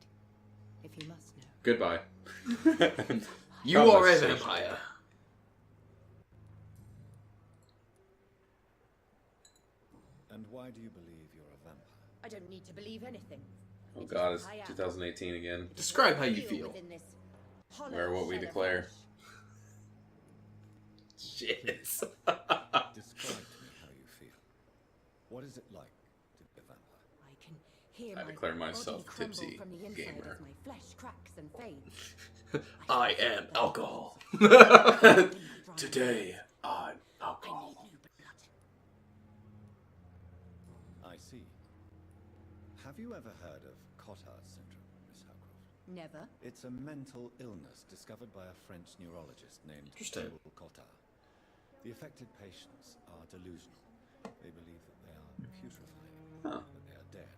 S5: if you must know.
S2: Goodbye.
S1: You are a
S2: Conversation.
S1: vampire.
S7: and why do you believe you're a vampire?
S5: I don't need to believe anything.
S2: Oh god, it's 2018 again.
S1: Describe how you feel.
S2: Wear what we declare.
S1: Shit.
S7: Describe to me how you feel. What is it like to be a vampire?
S5: I can hear
S2: I
S5: my
S2: declare
S5: body
S2: myself
S5: crumble
S2: tipsy
S5: from the inside
S2: gamer.
S5: as my flesh cracks and fades.
S1: I am alcohol. Today, I'm
S5: I
S1: alcohol.
S5: need new blood.
S7: I see. Have you ever heard of Cotard syndrome, Miss Howcroft?
S5: Never.
S7: It's a mental illness discovered by a French neurologist named
S1: Interesting.
S7: Cotard. The affected patients are delusional. They believe that they are putrefied,
S2: Huh.
S7: that they are dead,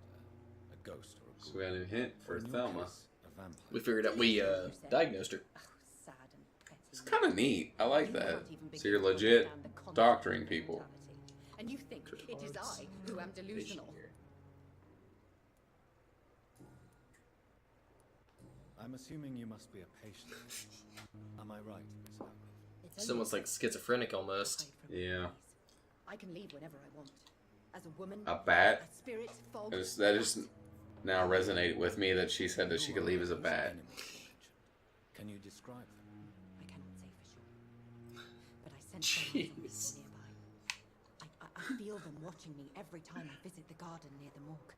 S7: a ghost or a
S2: So
S7: ghoul.
S2: we had a hint for
S7: In your
S2: Thelma.
S7: case, a vampire.
S1: We figured out we diagnosed her.
S5: Oh, sad and petty.
S2: It's kind of neat. I like
S5: You
S2: that.
S5: can't even
S2: So you're
S5: begin to
S2: legit
S5: understand the concept
S2: doctoring
S5: of
S2: people.
S5: mentality. And you think it is I who am delusional.
S7: I'm assuming you must be a patient. Am I right, Miss Howcroft?
S5: It's only
S1: Someone's like schizophrenic almost.
S5: hide from
S2: Yeah.
S5: my eyes. I can leave whenever I want. As a woman,
S2: A bat.
S5: a spirit, fog.
S2: That just now resonated with me that she said that she could leave as a
S7: Who are
S2: bat.
S7: those enemies you mentioned? Can you describe them?
S5: I cannot say for sure, but I sense their
S1: Jeez.
S5: presence nearby. I feel them watching me every time I visit the garden near the morgue.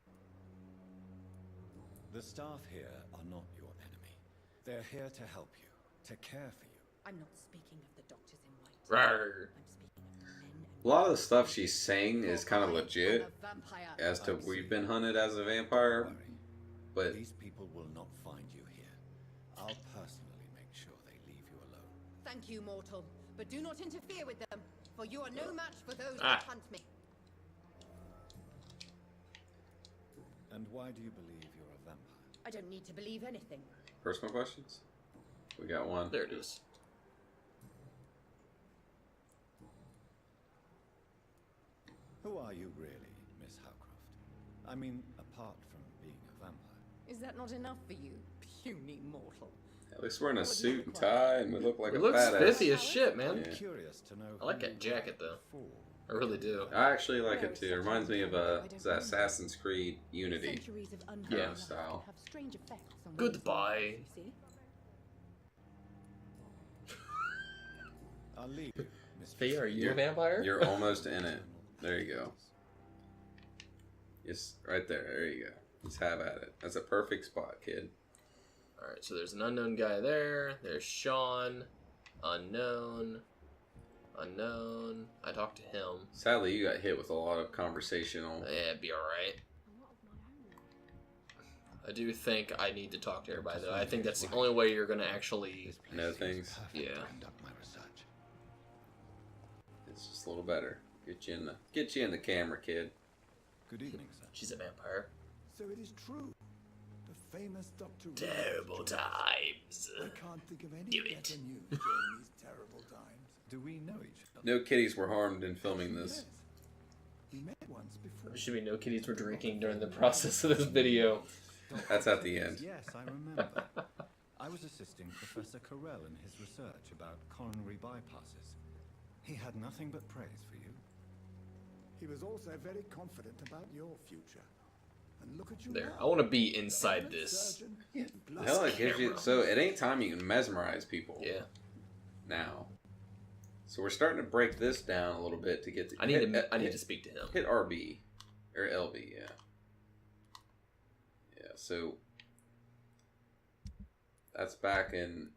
S7: The staff here are not your enemy. They're here to help you, to care for you.
S5: I'm not speaking of the doctors in white.
S1: Rawr.
S5: I'm speaking of the men and
S2: A lot of the stuff she's saying is kind of
S5: I'm
S2: legit
S5: a vampire.
S2: as to
S7: I see.
S2: we've been hunted as a vampire,
S7: Don't worry.
S2: but
S7: These people will not find you here. I'll personally make sure they leave you alone.
S5: Thank you, mortal, but do not interfere with them, for you are no match for those
S1: Ah.
S5: that hunt me.
S7: And why do you believe you're a vampire?
S5: I don't need to believe anything.
S2: personal questions? We got one.
S1: There it is.
S7: Who are you really, Miss Howcroft? I mean, apart from being a vampire.
S5: Is that not enough for you, puny mortal?
S2: At least we're in a suit and tie and we look like
S1: It
S2: a
S1: looks
S2: badass.
S1: spiffy as shit, man.
S2: Yeah.
S7: I'm curious to know.
S1: I like
S7: who
S1: that
S7: you were
S1: jacket, though.
S7: before.
S1: I really do.
S2: I actually like it too. It reminds me of Assassin's Creed Unity.
S5: Centuries of unheard
S1: Yeah.
S5: life
S2: Style.
S5: have strange effects on
S1: Goodbye.
S5: one's life, you see?
S7: I'll leave you, Miss
S1: Fee, are you a
S2: You're-
S1: vampire?
S2: You're almost in it. There you go. Yes, right there. There you go. Just have at it. That's a perfect spot, kid.
S1: Alright, so there's an unknown guy there. There's Sean. Unknown. Unknown. I talked to him.
S2: Sadly, you got hit with a lot of conversational.
S1: Yeah, it'd be alright. I do think I need to talk to everybody, though. I think that's the only way you're gonna actually...
S7: This place
S2: know
S7: seems
S2: things.
S7: perfect
S1: Yeah.
S7: to conduct my research.
S2: It's just a little better. Get you in the camera, kid.
S7: Good evening, sir.
S1: She's a vampire.
S3: So it is true. The famous Dr. Reid
S1: Terrible
S3: has joined us.
S1: times.
S3: I can't think of any
S1: Do it.
S3: better news during these terrible times.
S7: Do we know each other?
S2: No kitties were harmed in filming this.
S3: Yes. We met once before.
S1: There should be no kitties were drinking during the process of this video.
S2: That's at the end.
S7: Yes, I remember. I was assisting Professor Carell in his research about coronary bypasses. He had nothing but praise for you.
S3: He was also very confident about your future. And look at you
S1: There.
S3: now.
S1: I want to be inside this.
S3: Surgeon,
S2: Hell, it gives you. So at any time you can mesmerize people.
S1: Yeah.
S2: Now. So we're starting to break this down a little bit to get to...
S1: I need to speak to him.
S2: Hit RB. Or LB, yeah. Yeah, so... That's back in...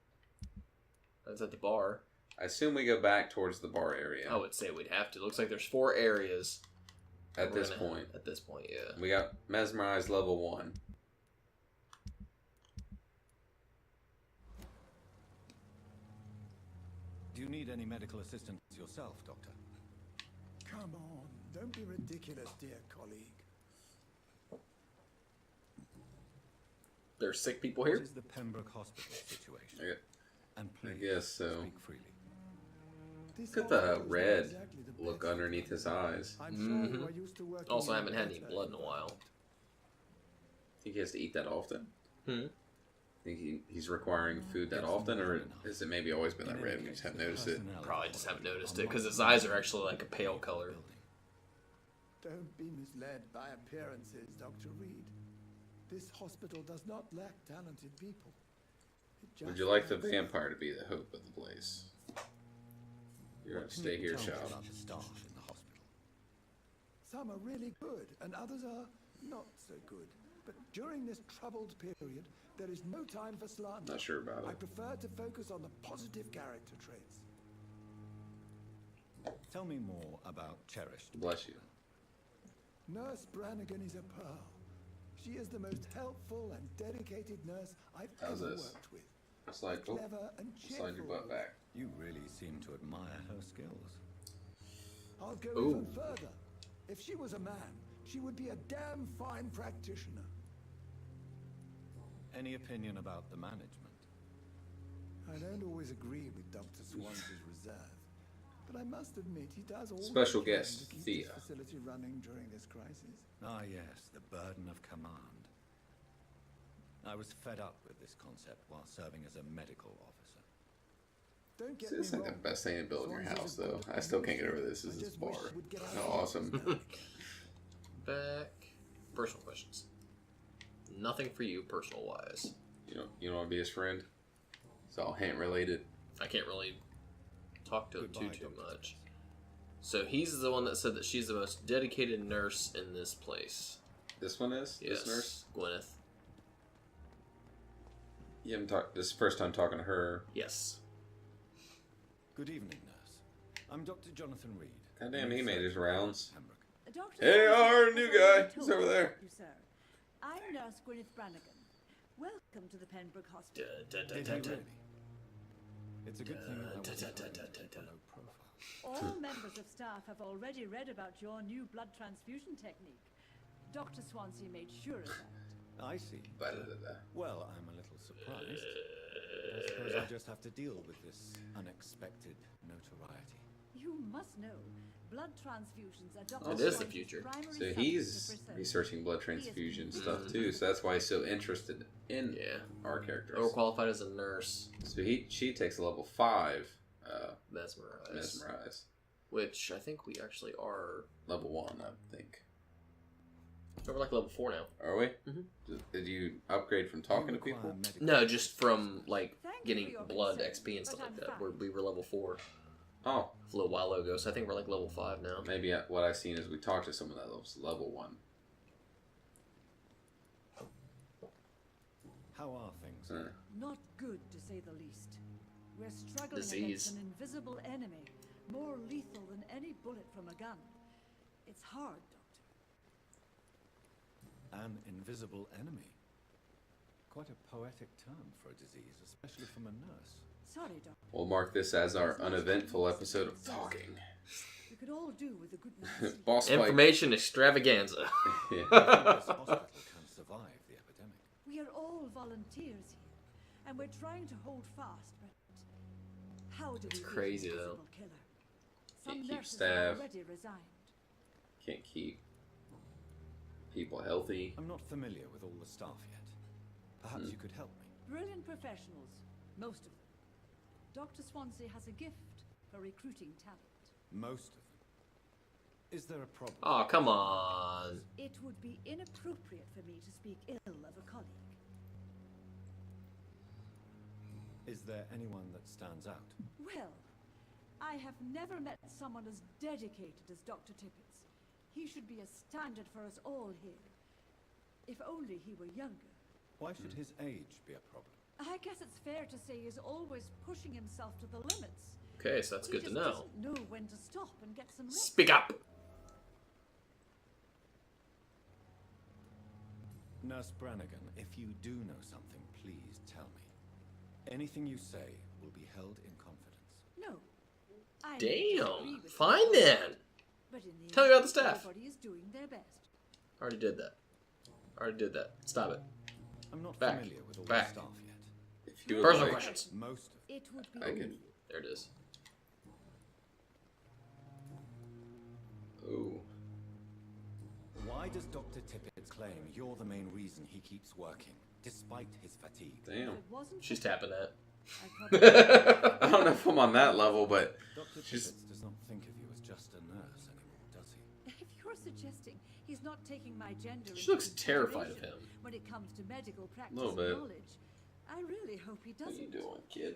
S1: That's at the bar.
S2: I assume we go back towards the bar area.
S1: I would say we'd have to. Looks like there's 4 areas.
S2: At this point.
S1: At this point, yeah.
S2: We got Mesmerized level 1.
S7: Do you need any medical assistance yourself, Doctor?
S3: Come on, don't be ridiculous, dear colleague.
S1: There's sick people here?
S7: What is the Pembroke Hospital situation?
S2: Okay.
S7: And
S2: I
S7: please,
S2: guess so.
S7: speak freely.
S2: Look at the red look underneath his eyes.
S1: Also, I haven't had any blood in a while.
S2: Think he has to eat that often?
S1: Hmm?
S2: Think he's requiring food that often, or has it maybe always been that red and we just haven't noticed it?
S1: Probably just haven't noticed it, because his eyes are actually like a pale color.
S3: Don't be misled by appearances, Dr. Reid. This hospital does not lack talented people.
S2: Would you like the vampire to be the hope of the place? You're going to stay here, child.
S3: Some are really good, and others are not so good. But during this troubled period, there is no time for slander.
S2: Not sure about it.
S3: I prefer to focus on the positive character traits.
S7: Tell me more about Cherished.
S2: Bless you.
S3: Nurse Brannigan is a pearl. She is the most helpful and dedicated nurse I've ever worked with.
S2: It's like, oh, slide your butt back.
S7: You really seem to admire her skills.
S3: I'll go even further. If she was a man, she would be a damn fine practitioner.
S7: Any opinion about the management?
S3: I don't always agree with Dr. Swansea's reserve, but I must admit he does all
S2: Special
S3: he can
S2: guest,
S3: to keep
S2: Thea.
S3: this facility running during this crisis.
S7: Ah, yes, the burden of command. I was fed up with this concept while serving as a medical officer.
S3: Don't get
S2: This
S3: me
S2: isn't the
S3: wrong.
S2: best thing to build in your
S3: Swansea's
S2: house,
S3: a
S2: though.
S3: good
S2: I still can't get over
S3: administrator.
S2: this. This
S3: I
S2: is
S3: just wish
S2: bar.
S3: she would get out
S2: How
S3: of
S2: awesome.
S1: Back. Personal questions. Nothing for you, personal-wise.
S2: You don't want to be his friend? It's all hint related.
S1: I can't really talk to him too much. So he's the one that said that she's the most dedicated nurse in this place.
S2: This one is?
S1: Yes.
S2: This nurse?
S1: Gwyneth.
S2: You haven't talked. This is the first time talking to her.
S1: Yes.
S7: Good evening, nurse. I'm Dr. Jonathan Reid.
S2: Goddamn, he made his rounds.
S11: Dr.
S2: Hey, our new guy. He's over there.
S11: You, sir. I'm Nurse Gwyneth Brannigan. Welcome to the Pembroke Hospital.
S7: It's a good thing I was low profile.
S11: All members of staff have already read about your new blood transfusion technique. Dr. Swansea made sure of that.
S7: I see. Well, I'm a little surprised. I suppose I just have to deal with this unexpected notoriety.
S11: You must know, blood transfusions are Dr.
S1: It is the
S11: Swansea's
S1: future.
S11: primary
S2: So
S11: subject
S2: he's
S11: of research.
S2: researching blood transfusion stuff too. So that's why he's so interested in our characters.
S1: Overqualified as a nurse.
S2: So she takes a level 5.
S1: Mesmerize. Which I think we actually are.
S2: Level 1, I think.
S1: We're like level 4 now.
S2: Are we? Mm-hmm. Did you upgrade from talking to people?
S1: No, just from like getting blood XP and stuff like that. We were level 4.
S2: Oh.
S1: A little while ago, so I think we're like level 5 now.
S2: Maybe what I've seen is we talked to someone that was level 1.
S7: How are things?
S11: Not good, to say the least. We're struggling
S1: Disease.
S11: against an invisible enemy, more lethal than any bullet from a gun. It's hard, Doctor.
S7: An invisible enemy. Quite a poetic term for a disease, especially from a nurse.
S11: Sorry, Doctor.
S2: We'll mark this as our uneventful episode of talking.
S11: We could all do with a good night's sleep.
S2: Boss fight.
S1: Information extravaganza.
S7: This hospital can survive the epidemic.
S11: We are all volunteers here, and we're trying to hold fast, but how do we
S1: crazy,
S11: reach the
S1: though.
S11: invisible killer?
S2: Can't
S11: Some
S2: keep
S11: nurses
S2: staff.
S11: have already resigned.
S2: Can't keep people healthy.
S7: I'm not familiar with all the staff yet. Perhaps you could help me.
S11: Brilliant professionals, most of them. Dr. Swansea has a gift for recruiting talent.
S7: Most of them. Is there a problem?
S1: Oh, come on.
S11: It would be inappropriate for me to speak ill of a colleague.
S7: Is there anyone that stands out?
S11: Well, I I have never met someone as dedicated as Dr. Tippett. He should be a standard for us all here. If only he were younger.
S7: Why should his age be a problem?
S11: I guess it's fair to say he's always pushing himself to the limits.
S1: Okay, so that's good to
S11: He
S1: know.
S11: just doesn't know when to stop and get some rest.
S1: Speak up!
S7: Nurse Brannigan, if you do know something, please tell me. Anything you say will be held in confidence.
S11: No. I
S1: Damn! Fine then!
S11: But in the
S1: Tell me
S11: end,
S1: about the staff.
S11: Everybody is doing their best.
S1: Already did that. Already did that. Stop it.
S7: I'm not
S1: Back.
S7: familiar with all
S1: Back.
S7: the staff yet.
S2: If you would
S1: Personal
S2: like,
S1: questions.
S7: Most of
S11: It would be
S2: I can.
S1: There it is.
S2: Ooh.
S7: Why does Dr. Tippett claim you're the main reason he keeps working, despite his fatigue?
S2: Damn.
S11: If it wasn't
S1: She's
S11: for
S1: tapping that.
S11: I probably
S2: I don't know if I'm on that level, but
S7: Dr.
S2: she's.
S7: Tippett does not think of you as just a nurse anymore, does he?
S11: If you're suggesting he's not taking my gender
S1: She
S11: into
S1: looks terrified of
S11: consideration
S1: him.
S11: when it comes to medical practice
S2: Little
S11: and
S2: bit.
S11: knowledge, I really hope he
S2: What
S11: doesn't.
S2: you doing, kid?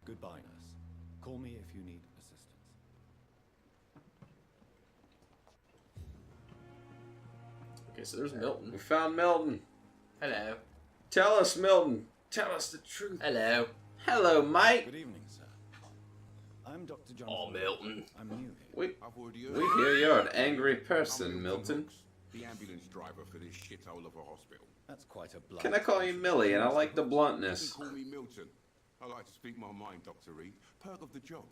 S7: Goodbye, nurse. Call me if you need assistance.
S1: Okay, so there's Milton.
S2: We found Milton.
S1: Hello.
S2: Tell us, Milton. Tell us the truth.
S1: Hello.
S2: Hello, Mike.
S7: Good evening, sir. I'm Dr. John.
S1: Oh, Milton.
S7: I'm new here.
S2: We
S3: I've already heard.
S2: hear you're an angry
S3: I'm
S2: person, Milton.
S3: Hooks, the ambulance driver for this shithole of a hospital.
S7: That's quite a blunt.
S2: Can I call you Millie? And I like the
S3: You
S2: bluntness.
S3: can call me Milton. I like to speak my mind, Dr. Reid. Perk of the job.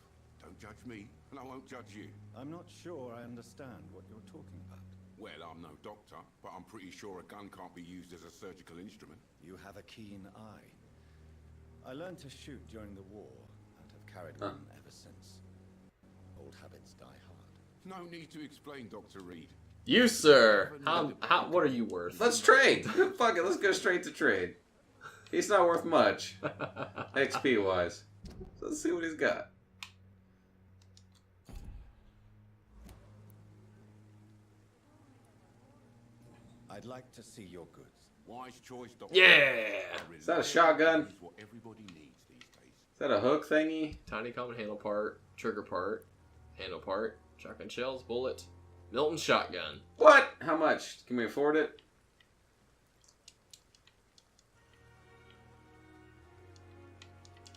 S3: Don't judge me, and I won't judge you.
S7: I'm not sure I understand what you're talking about.
S3: Well, I'm no doctor, but I'm pretty sure a gun can't be used as a surgical instrument.
S7: You have a keen eye. I learned to shoot during the war and have carried
S2: Huh.
S7: one ever since. Old habits die hard.
S3: No need to explain, Dr. Reid.
S1: You, sir. What are you worth?
S2: Let's trade. Fuck it. Let's go straight to trade. He's not worth much, XP wise. So let's see what he's got.
S7: I'd like to see your goods.
S3: Wise choice, Dr.
S1: Yeah!
S2: Is that a shotgun?
S3: Is what everybody needs these days.
S2: Is that a hook thingy?
S1: Tiny common handle part, trigger part, handle part, shotgun shells, bullet, Milton shotgun.
S2: What? How much? Can we afford it?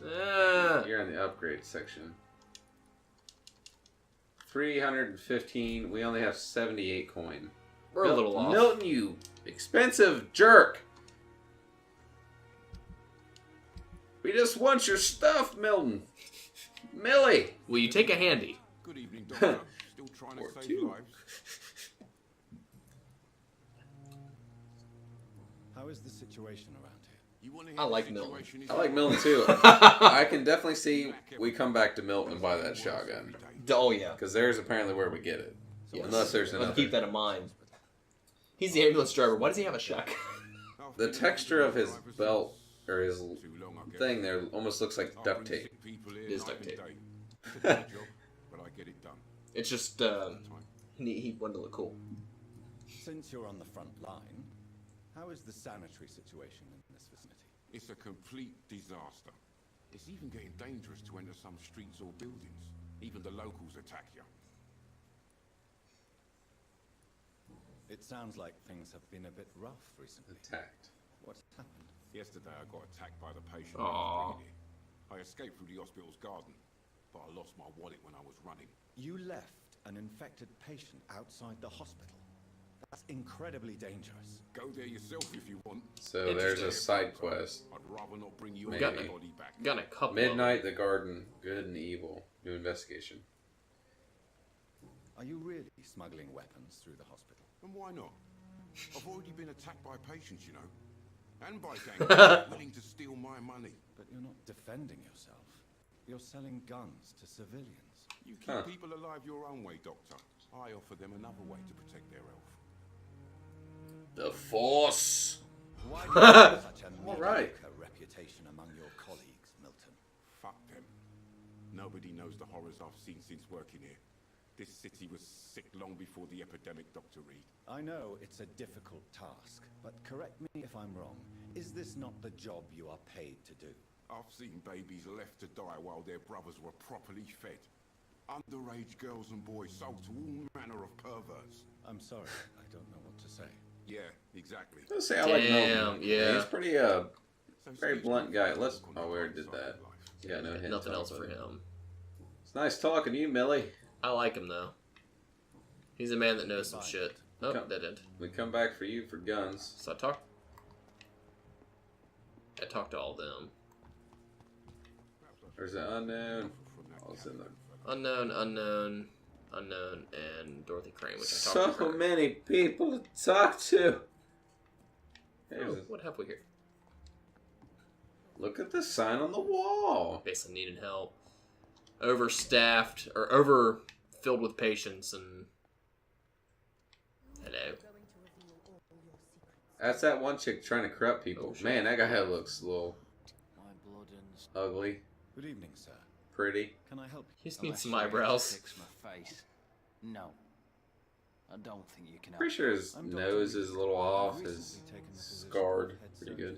S2: You're in the upgrade section. 315. We only have 78 coin.
S1: We're a little off.
S2: Milton, you expensive jerk. We just want your stuff, Milton. Millie.
S1: Will you take a handy?
S3: Good evening, Doctor. Still trying
S2: Or
S3: to save
S2: two.
S3: lives.
S7: How is the situation around here?
S3: You want to
S1: I
S3: hear
S1: like
S3: the
S1: Milton.
S3: situation is
S2: I like
S3: like?
S2: Milton too. I can definitely see we come back to Milton and buy that shotgun.
S1: Oh, yeah.
S2: Because there's apparently where we get it.
S1: Yes.
S2: Unless there's
S1: Let's
S2: another.
S1: keep that in mind. He's the ambulance driver. Why does he have a shotgun?
S2: The texture of his belt, or his
S3: Too long, I guess.
S2: thing there, almost looks like
S3: I
S2: duct
S3: bring
S2: tape.
S3: sick people here
S1: It is
S3: night
S1: duct
S3: and
S1: tape.
S3: day. It's a day job, but I get it done.
S1: It's just,
S3: Time.
S1: he wanted to look cool.
S7: Since you're on the front line, how is the sanitary situation in this vicinity?
S3: It's a complete disaster. It's even getting dangerous to enter some streets or buildings. Even the locals attack you.
S7: It sounds like things have been a bit rough recently.
S2: Attacked.
S7: What's happened?
S3: Yesterday I got attacked by the patient
S1: Aw.
S3: I was bringing in. I escaped through the hospital's garden, but I lost my wallet when I was running.
S7: You left an infected patient outside the hospital. That's incredibly dangerous.
S3: Go there yourself if you want.
S2: So there's a side quest.
S3: I'd rather not bring you
S2: Maybe.
S3: anybody back.
S1: Got a couple
S2: Midnight, the Garden, Good and Evil. New investigation.
S7: Are you really smuggling weapons through the hospital?
S3: And why not? I've already been attacked by patients, you know. And by gangs willing to steal my money.
S7: But you're not defending yourself. You're selling guns to civilians.
S3: You keep people alive your own way, Doctor. I offer them another way to protect their health.
S2: The Force.
S7: Why do you have such a
S2: All right.
S7: mediocre reputation among your colleagues, Milton?
S3: Fuck them. Nobody knows the horrors I've seen since working here. This city was sick long before the epidemic, Dr. Reid.
S7: I know it's a difficult task, but correct me if I'm wrong. Is this not the job you are paid to do?
S3: I've seen babies left to die while their brothers were properly fed. Underage girls and boys sold to all manner of perverts.
S7: I'm sorry, I don't know what to say.
S3: Yeah, exactly.
S2: Let's say I like Milton.
S1: yeah.
S2: He's pretty very blunt guy. Let's. Oh, we already did that. Yeah, no hint.
S1: Nothing else for him.
S2: It's nice talking to you, Millie.
S1: I like him though. He's a man that knows some shit. Nope, didn't.
S2: We come back for you for guns.
S1: So I talked to all of them.
S2: There's an unknown. Oh, it's in there.
S1: Unknown, and Dorothy Crane, which I talked to.
S2: So many people to talk to.
S1: Oh, what have we here?
S2: Look at the sign on the wall.
S1: Basically needing help. Overstaffed, or overfilled with patients, and... Hello.
S2: That's that one chick trying to corrupt people.
S1: Oh,
S2: man, that guy looks a little ugly.
S7: Good evening, sir.
S2: Pretty.
S7: Can I help you?
S1: He just needs some eyebrows.
S12: Fix my face. No. I don't think you can help.
S2: Pretty sure his nose is a little off. His scarred. Pretty good.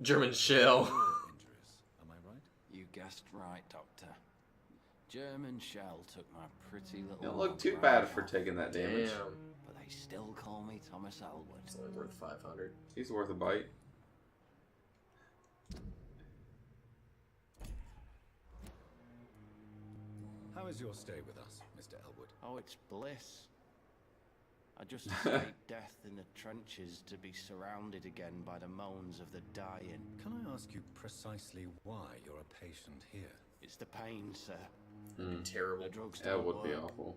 S1: German shell.
S7: Am I right?
S12: You guessed right, Doctor. German shell took my pretty little...
S2: You don't look too bad for taking that damage.
S1: Damn.
S12: But they still call me Thomas Elwood.
S1: It's only worth 500.
S2: He's worth a bite.
S7: How is your stay with us, Mr. Elwood?
S12: Oh, it's bliss. I just escaped death in the trenches to be surrounded again by the moans of the dying.
S7: Can I ask you precisely why you're a patient here?
S12: It's the pain, sir.
S1: Terrible.
S12: The drugs
S2: That
S12: don't
S2: would be
S12: work.
S2: awful.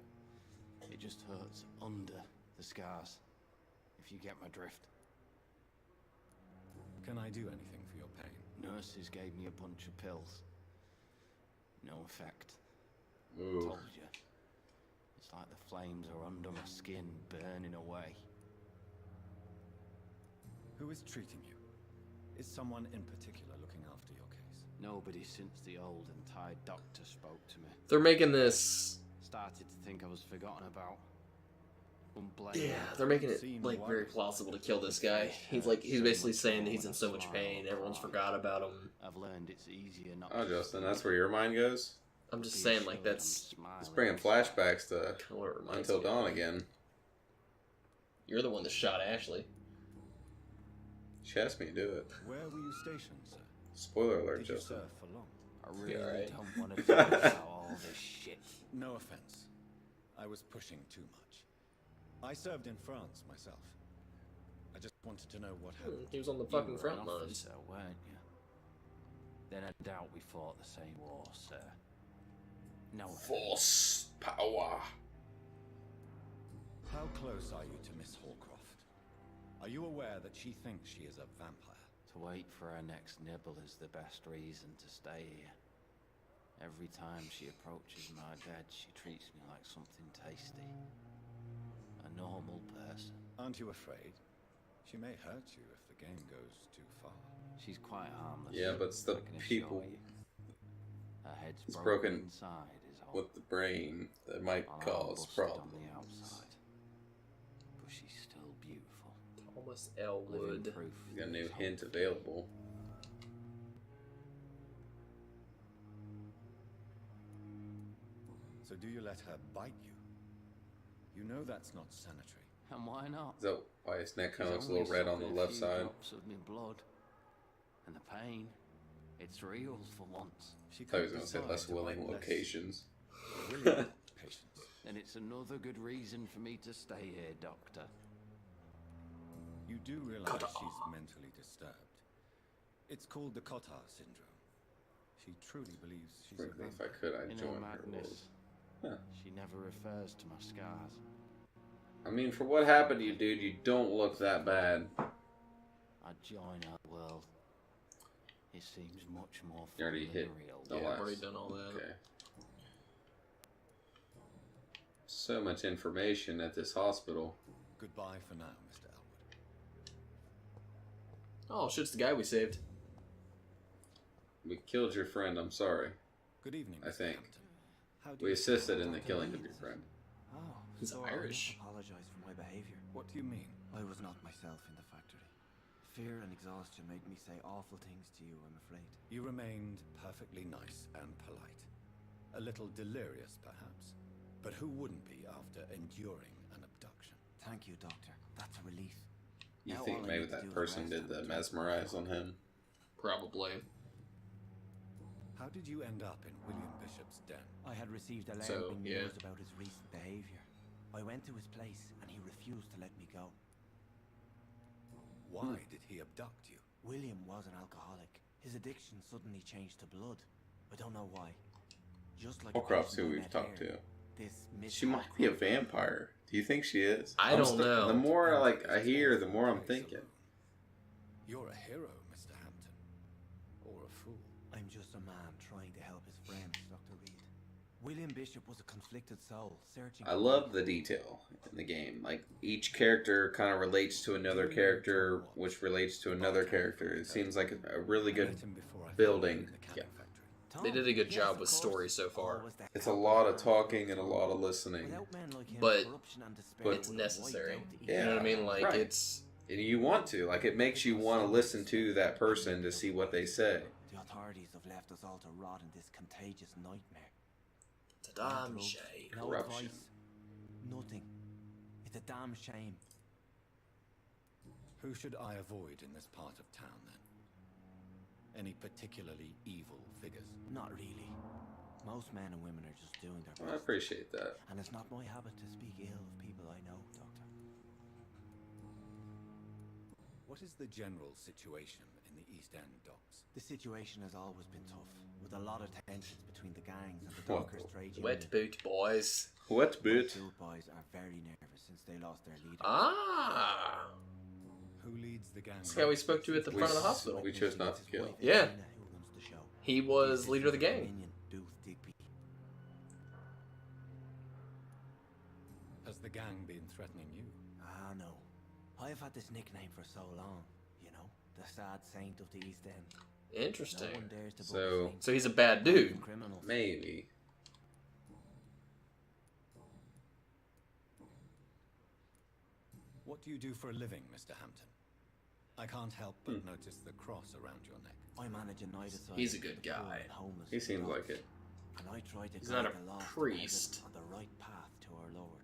S12: It just hurts under the scars, if you get my drift.
S7: Can I do anything for your pain?
S12: Nurses gave me a bunch of pills. No effect.
S2: Ooh.
S12: Told you. It's like the flames are under my skin, burning away.
S7: Who is treating you? Is someone in particular looking after your case?
S12: Nobody since the old and tired doctor spoke to me.
S1: They're making this...
S12: Started to think I was forgotten about.
S1: Yeah, they're making it like very plausible to kill this guy. He's basically saying that he's in so much pain, everyone's forgot about him.
S12: I've learned it's easier not
S2: Oh, Justin, that's where your mind goes?
S1: I'm just saying, like, that's...
S2: It's bringing flashbacks to Until Dawn again.
S1: You're the one that shot Ashley.
S2: She asked me to do it.
S7: Where were you stationed, sir?
S2: Spoiler alert,
S7: Did you
S2: Justin.
S7: serve for long?
S12: I really
S1: right.
S12: don't want to talk about all this shit.
S7: No offense. I was pushing too much. I served in France myself. I just wanted to know what happened.
S1: He was on the
S12: You
S1: fucking
S12: were
S1: front
S12: an
S1: lines.
S12: officer, weren't you? Then I doubt we fought the same war, sir. No.
S2: Force power.
S7: How close are you to Miss Horcroft? Are you aware that she thinks she is a vampire?
S12: To wait for her next nibble is the best reason to stay here. Every time she approaches my bed, she treats me like something tasty. A normal person.
S7: Aren't you afraid? She may hurt you if the game goes too far.
S12: She's quite harmless.
S2: Yeah, but it's the
S12: I can assure
S2: people.
S12: you. Her head's
S2: It's
S12: broken
S2: broken
S12: inside is all.
S2: with the brain that might
S12: I'll
S2: cause
S12: busted on
S2: problems.
S12: the outside. But she's still beautiful.
S1: Thomas
S12: Living
S1: Elwood.
S12: proof
S2: Got a
S12: that
S2: new
S12: there's
S2: hint
S12: hope.
S2: available.
S7: So do you let her bite you? You know that's not sanitary.
S12: And why not?
S2: Is that why his neck kind of looks
S12: She's
S2: a little
S12: only
S2: red on the
S12: sucking a
S2: left
S12: few
S2: side?
S12: drops of me blood. And the pain, it's real for once.
S7: She
S2: I thought he was
S7: could
S2: going to say
S7: decide
S2: less
S7: to
S2: willing
S7: bite less.
S2: locations.
S7: Willing patience.
S12: And it's another good reason for me to stay here, Doctor.
S7: You do realize she's mentally disturbed. It's called the Cotard syndrome. She truly believes she's a
S2: Frankly, if
S7: vampire.
S2: I could, I'd
S12: In
S2: join
S12: her
S2: her world.
S12: madness,
S2: Huh.
S12: she never refers to my scars.
S2: I mean, for what happened to you, dude, you don't look that bad.
S12: I join her world. It seems much more
S2: You already
S12: fun
S2: hit
S12: than real.
S2: the
S1: Yeah, I've
S2: last.
S1: already done all that.
S2: Okay. So much information at this hospital.
S7: Goodbye for now, Mr. Elwood.
S1: Oh, shit's the guy we saved.
S2: We killed your friend, I'm sorry.
S7: Good evening,
S2: I
S7: Mr.
S2: think.
S7: Hampton. How do
S2: We
S7: you
S2: assisted in the killing of your friend.
S13: Oh,
S1: He's
S13: so I
S1: Irish.
S13: apologize for my behavior.
S7: What do you mean?
S13: I was not myself in the factory.
S9: Fear and exhaustion made me say awful things to you, I'm afraid.
S7: You remained perfectly nice and polite. A little delirious, perhaps. But who wouldn't be after enduring an abduction?
S9: Thank you, Doctor. That's a relief.
S2: You
S9: Now
S2: think
S9: all I
S2: maybe
S9: need to
S2: that
S9: do is
S2: person
S9: rest
S2: did
S9: and
S2: the
S9: drink
S2: mesmerize
S9: before
S2: on him?
S1: Probably.
S7: How did you end up in William Bishop's den?
S9: I had received alarming
S1: So, yeah.
S9: news about his recent behavior. I went to his place and he refused to let me go.
S7: Why did he abduct you?
S9: William was an alcoholic. His addiction suddenly changed to blood. I don't know why. Just like
S2: Holcroft's who we've talked to.
S9: This
S2: She might be a vampire. Do you think she is?
S1: I don't know.
S2: The more I hear, the more I'm thinking.
S7: You're a hero, Mr. Hampton. Or a fool.
S9: I'm just a man trying to help his friends, Dr. Reid. William Bishop was a conflicted soul, searching...
S2: I love the detail in the game. Like, each character kind of relates to another character, which relates to another character. It seems like a really good building. Yeah.
S1: They did a good job with story so far.
S2: It's a lot of talking and a lot of listening.
S1: But it's necessary.
S2: Yeah,
S1: You know what I mean? Like,
S2: right.
S1: it's...
S2: And you want to. Like, it makes you want to listen to that person to see what they say.
S9: The authorities have left us all to rot in this contagious nightmare.
S1: It's a damn shame.
S9: No
S2: Corruption.
S9: advice. Nothing. It's a damn shame.
S7: Who should I avoid in this part of town, then? Any particularly evil figures?
S9: Not really. Most men and women are just doing their
S2: Well, I
S9: best.
S2: appreciate that.
S9: And it's not my habit to speak ill of people I know, Doctor.
S7: What is the general situation in the East End docks?
S9: The situation has always been tough, with a lot of tensions between the gangs and the
S2: Well,
S9: dockers trade union.
S1: Wet boot boys.
S2: Wet boot.
S9: The boys are very nervous since they lost their leader.
S1: Ah!
S7: Who leads the gang?
S1: That's the guy we spoke to at the front of the hospital.
S2: We chose not to kill.
S1: Yeah.
S9: Who runs the show.
S1: He was leader of the gang.
S9: Minion, Booth Digby.
S7: Has the gang been threatening you?
S9: Ah, no. I've had this nickname for so long, you know? The sad saint of the East End.
S1: Interesting.
S9: No one dares to
S2: So-
S1: So he's a bad dude.
S9: criminals.
S2: Maybe.
S7: What do you do for a living, Mr. Hampton? I can't help but notice the cross around your neck.
S9: I manage a night aside.
S1: He's a good
S9: for poor
S1: guy.
S9: and homeless
S2: He seems
S9: dogs,
S2: like it.
S9: And I try to
S1: He's
S9: guide
S1: not a
S9: the lost and
S1: priest.
S9: peasant on the right path to our Lord.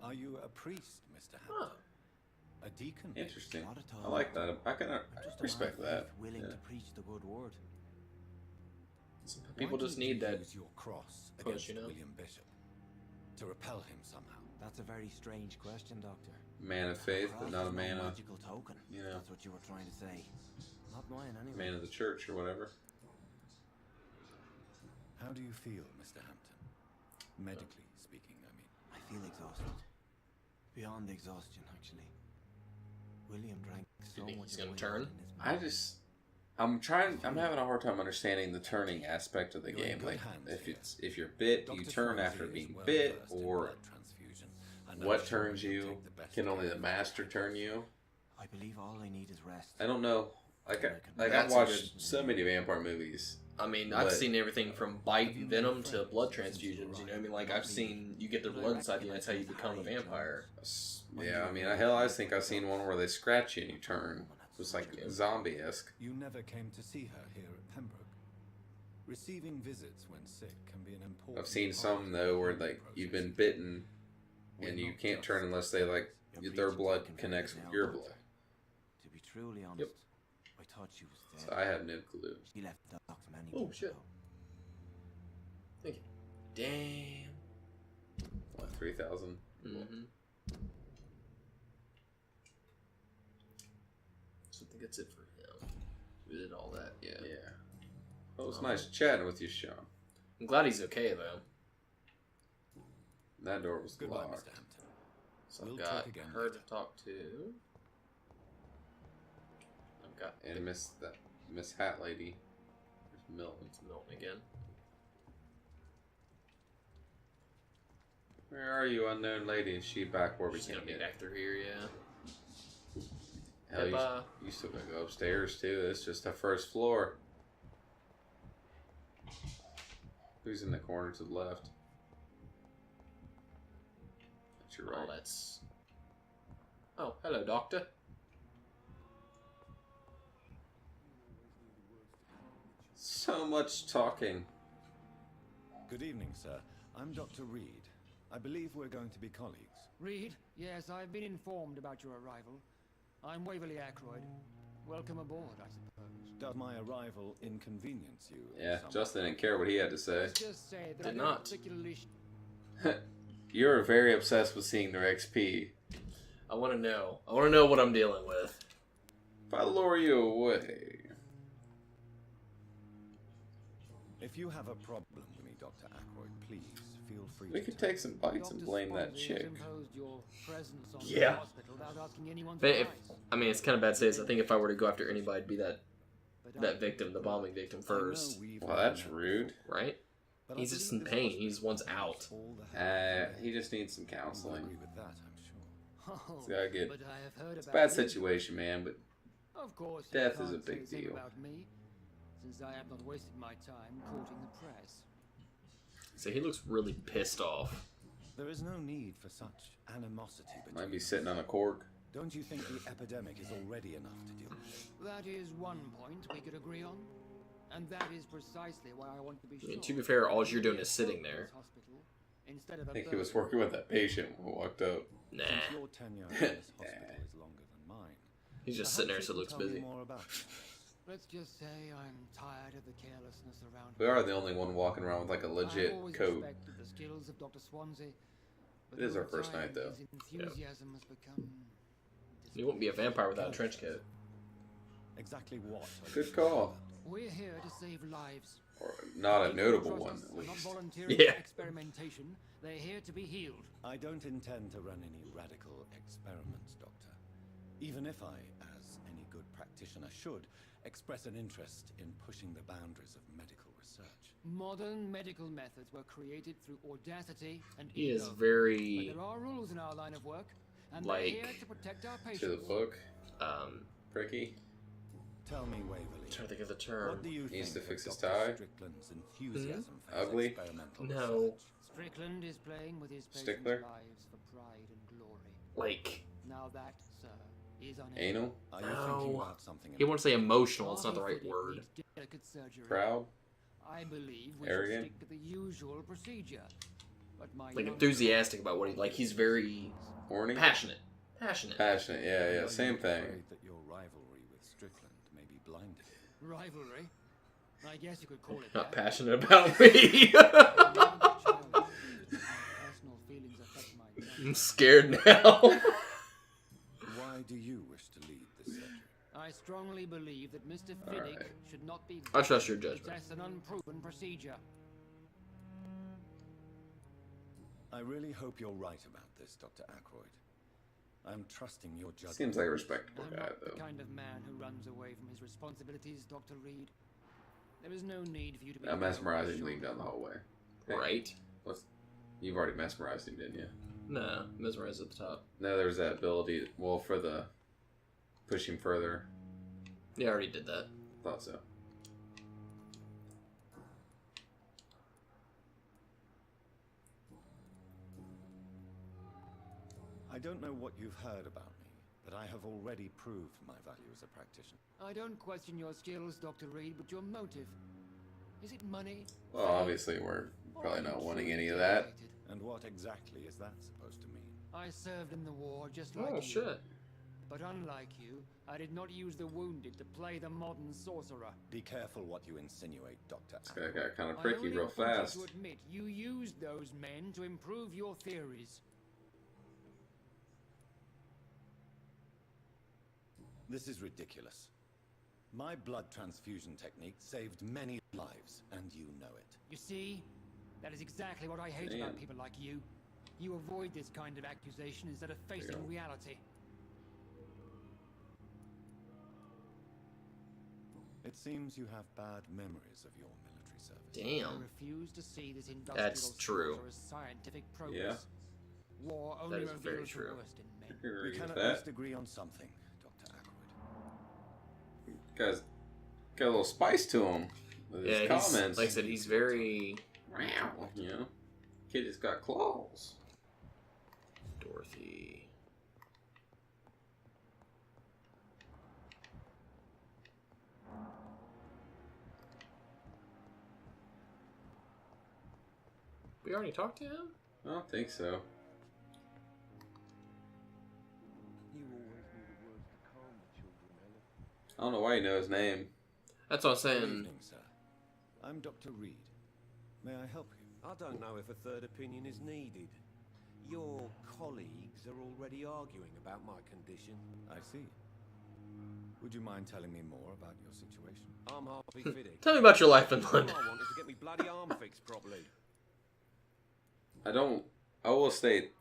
S7: Are you a priest, Mr.
S1: Huh.
S7: Hampton? A deacon? maybe?
S2: Interesting.
S9: Not at
S2: I
S9: all.
S2: like that. I can
S9: I'm just a
S2: respect
S9: man of
S2: that.
S9: faith, willing
S2: Yeah.
S9: to preach the good word.
S1: Some
S7: Why
S1: people just
S7: didn't you
S1: need that.
S7: use your cross
S1: push,
S7: against
S1: you know?
S7: William Bishop to repel him somehow.
S9: That's a very strange question, Doctor.
S2: Man of faith, but
S9: Cross
S2: not a
S9: is no
S2: man of,
S9: magical token.
S2: you know,
S9: That's what you were trying to say. Not mine, anyway.
S2: man of the church or whatever.
S7: How do you feel, Mr. Hampton? Medically speaking, I mean.
S9: I feel exhausted. Beyond exhaustion, actually. William drank so
S1: think
S9: much
S1: he's
S9: of
S1: gonna
S9: my
S1: turn?
S9: blood in his
S2: I'm having a hard time understanding the turning aspect of the
S7: You're in
S2: game.
S7: good
S2: Like,
S7: hands
S2: if you're bit, do you
S7: Dr.
S2: turn
S7: Fonzie
S2: after
S7: is
S2: being
S7: well
S2: bit,
S7: versed in
S2: or
S7: blood transfusion, and I'm
S2: what
S7: sure
S2: turns
S7: he'll
S2: you?
S7: take the best
S2: Can only
S7: care
S2: the
S7: of
S2: master turn you?
S9: I believe all I need is rest.
S2: I don't know. Like I've
S1: That's a
S2: watched
S1: good-
S2: so many vampire movies.
S1: I mean, I've
S2: But-
S1: seen everything from bite venom to blood transfusions. You know what I mean? Like, I've seen you get the blood inside you, and that's how you become a vampire.
S2: Yeah, I mean, I think I've seen one where they scratch you and you turn. It's like zombie-esque.
S7: You never came to see her here at Pembroke. Receiving visits when sick can be an important.
S2: I've seen
S7: part
S2: some
S7: of
S2: though
S7: the
S2: where
S7: healing
S2: like you've been
S7: process.
S2: bitten
S7: We're
S2: and you
S7: not
S2: can't
S7: just
S2: turn unless they like their blood connects with your blood.
S9: To be truly honest, I thought she was dead.
S2: So I have no clue.
S9: She left the docks many
S1: Oh,
S9: years
S1: shit.
S9: ago.
S1: Thank you. Damn.
S2: What, 3,000?
S1: Mm-hmm. So I think that's it for him. We did all that, yeah.
S2: Yeah. Well, it was nice chatting with you, Sean.
S1: I'm glad he's okay, though.
S2: That door was
S7: Goodbye,
S2: locked.
S7: Mr. Hampton.
S1: So I've
S7: We'll
S1: got
S7: talk again
S1: her
S7: later.
S1: to talk to. I've got
S2: And Miss Hat Lady. There's Milton.
S1: Milton again.
S2: Where are you, unknown lady? Is she back where we
S1: She's
S2: can't
S1: gonna be
S2: get?
S1: back through here, yeah.
S2: Hell,
S1: Yep,
S2: you still gotta go upstairs too. It's just the first floor. Who's in the corner to the left? That's your right.
S1: Oh, that's. Oh, hello, Doctor.
S2: So much talking.
S7: Good evening, sir. I'm Dr. Reid. I believe we're going to be colleagues.
S13: Reid? Yes, I've been informed about your arrival. I'm Waverly Ackroyd. Welcome aboard, I suppose.
S7: Does my arrival inconvenience you?
S2: Yeah, Justin didn't care what he had to say.
S13: Let's just say that
S1: Did
S13: I
S1: not.
S13: don't particularly
S2: You're very obsessed with seeing their XP.
S1: I want to know. I want to know what I'm dealing with.
S2: If I lure you away.
S7: If you have a problem with me, Dr. Ackroyd, please feel free
S2: We
S7: to
S2: could take some bites and blame that chick.
S1: Yeah. But if, I mean, it's kind of bad to say this. I think if I were to go after anybody, it'd be that victim, the bombing victim first.
S2: Well, that's rude.
S1: Right? He's just in pain. He just wants out.
S2: He just needs some counseling.
S13: Oh,
S2: He's gotta get.
S13: but I have heard
S2: It's a
S13: about
S2: bad
S13: you.
S2: situation, man, but
S13: Of course, you
S2: death is a
S13: can't say
S2: big
S13: the same
S2: deal.
S13: about me, since I have not wasted my time courting the press.
S1: So he looks really pissed off.
S7: There is no need for such animosity between
S2: Might be sitting on a cork.
S7: Don't you think the epidemic is already enough to deal with?
S13: That is one point we could agree on, and that is precisely why I want to be
S1: I mean,
S13: sure.
S1: to be fair, all you're doing is sitting there.
S13: Instead of
S2: I think he was working with that patient when we walked up.
S1: Nah.
S7: Since your tenure in this hospital is longer than mine.
S1: He's just sitting there, so it looks
S7: Tell me
S1: busy.
S7: more about it.
S13: Let's just say I'm tired of the carelessness around.
S2: We are the only one walking around with like a
S13: I
S2: legit
S13: always
S2: coat.
S13: respected the skills of Dr. Swansea, but
S2: It is our
S13: over
S2: first
S13: time,
S2: night, though.
S13: his enthusiasm has become
S1: You wouldn't be a vampire without a trench coat.
S7: Exactly what?
S2: Good call.
S13: We're here to save lives.
S2: Or not a
S13: People
S2: notable
S13: trust
S2: one,
S13: us.
S2: at
S13: We're not
S2: least.
S13: volunteering
S1: Yeah.
S13: for experimentation. They're here to be healed.
S7: I don't intend to run any radical experiments, Doctor. Even if I, as any good practitioner should, express an interest in pushing the boundaries of medical research.
S13: Modern medical methods were created through audacity and
S1: He
S13: ego.
S1: is very,
S13: But there are rules in our line of work, and
S1: like,
S13: they're here to protect our
S2: To
S13: patients.
S2: the book.
S1: um,
S2: Pricky.
S7: Tell me, Waverly.
S1: I'm trying to think of the
S7: What
S1: term.
S7: do you
S2: Needs
S7: think
S2: to fix
S7: of
S2: his
S7: Dr.
S2: tie.
S7: Strickland's enthusiasm for
S2: Ugly.
S7: experimental
S1: No.
S7: research?
S13: Strickland is playing with his patients'
S2: Stickler.
S13: lives for pride and glory.
S1: Like,
S13: Now that, sir, is unethical.
S2: Anal.
S7: Are you thinking
S1: no.
S7: about something?
S1: He wants to say emotional. It's not the
S13: Arthur
S1: right
S13: Fiddick
S1: word.
S13: needs delicate surgery.
S2: Proud.
S13: I believe we
S2: Arrogant.
S13: should stick to the usual procedure. But my
S1: Like,
S13: young
S1: enthusiastic about what he, like, he's very
S2: Horny.
S1: passionate. Passionate.
S2: Passionate. Yeah,
S7: Are
S2: yeah.
S7: you
S2: Same thing.
S7: afraid that your rivalry with Strickland may be blinded?
S13: rivalry, I guess you could call it
S1: Not
S13: that.
S1: passionate about me.
S13: Personal feelings affect my
S1: I'm scared now.
S7: Why do you wish to lead this surgery?
S13: I strongly believe that Mr. Fiddick
S2: Alright.
S13: should not be
S1: I trust your
S13: to
S1: judgment.
S13: test an unproven procedure.
S7: I really hope you're right about this, Dr. Ackroyd. I'm trusting your judgment.
S2: Seems like a respectable
S13: I'm
S2: guy,
S13: not
S2: though.
S13: the kind of man who runs away from his responsibilities, Dr. Reid. There is no need for you to be
S2: Now mesmerize him
S13: sure.
S2: leading down the hallway.
S1: Right?
S2: You've already mesmerized him, didn't you?
S1: Nah, mesmerize at the top.
S2: No, there's that ability. Well, for the push him further.
S1: Yeah, I already did that.
S2: Thought so.
S7: I don't know what you've heard about me, but I have already proved my value as a practitioner.
S13: I don't question your skills, Dr. Reid, but your motive. Is it money?
S2: Well, obviously, we're probably not wanting any of that.
S7: And what exactly is that supposed to mean?
S13: I served in the war just like
S1: Oh,
S13: you.
S1: shit.
S13: But unlike you, I did not use the wounded to play the modern sorcerer.
S7: Be careful what you insinuate, Dr.
S2: This guy got kind of
S13: I
S2: pricky
S13: only
S2: real
S13: want you
S2: fast.
S13: to admit you used those men to improve your theories.
S7: This is ridiculous. My blood transfusion technique saved many lives, and you know it.
S13: You see? That is exactly what I hate
S2: Damn.
S13: about people like you. You avoid this kind of accusation instead of facing
S2: Yeah.
S13: reality.
S7: It seems you have bad memories of your military service.
S13: I
S1: Damn.
S13: refuse to see this industrial
S1: That's true.
S13: slaughter as scientific progress. War only
S1: That is very
S13: reveals
S1: true.
S13: the worst in men.
S2: You
S7: We
S2: agree
S7: can
S2: with
S7: at
S2: that?
S7: least agree on something, Dr. Ackroyd.
S2: Guys, got a little spice to him with his
S1: Yeah, he's,
S2: comments.
S1: like I said, he's very...
S2: You know, kid has got claws.
S1: Dorothy. We already talked to him?
S2: I don't think so.
S6: You always knew the words to calm the children, Ellen.
S2: I don't know why you know his name.
S1: That's what I'm saying.
S7: Good evening, sir. I'm Dr. Reid. May I help you?
S6: I don't know if a third opinion is needed. Your colleagues are already arguing about my condition.
S7: I see. Would you mind telling me more about your situation?
S6: I'm Harvey Fiddick.
S1: Tell me about your life in
S6: All
S1: London.
S6: I want is to get me bloody arm fixed properly.
S2: I will state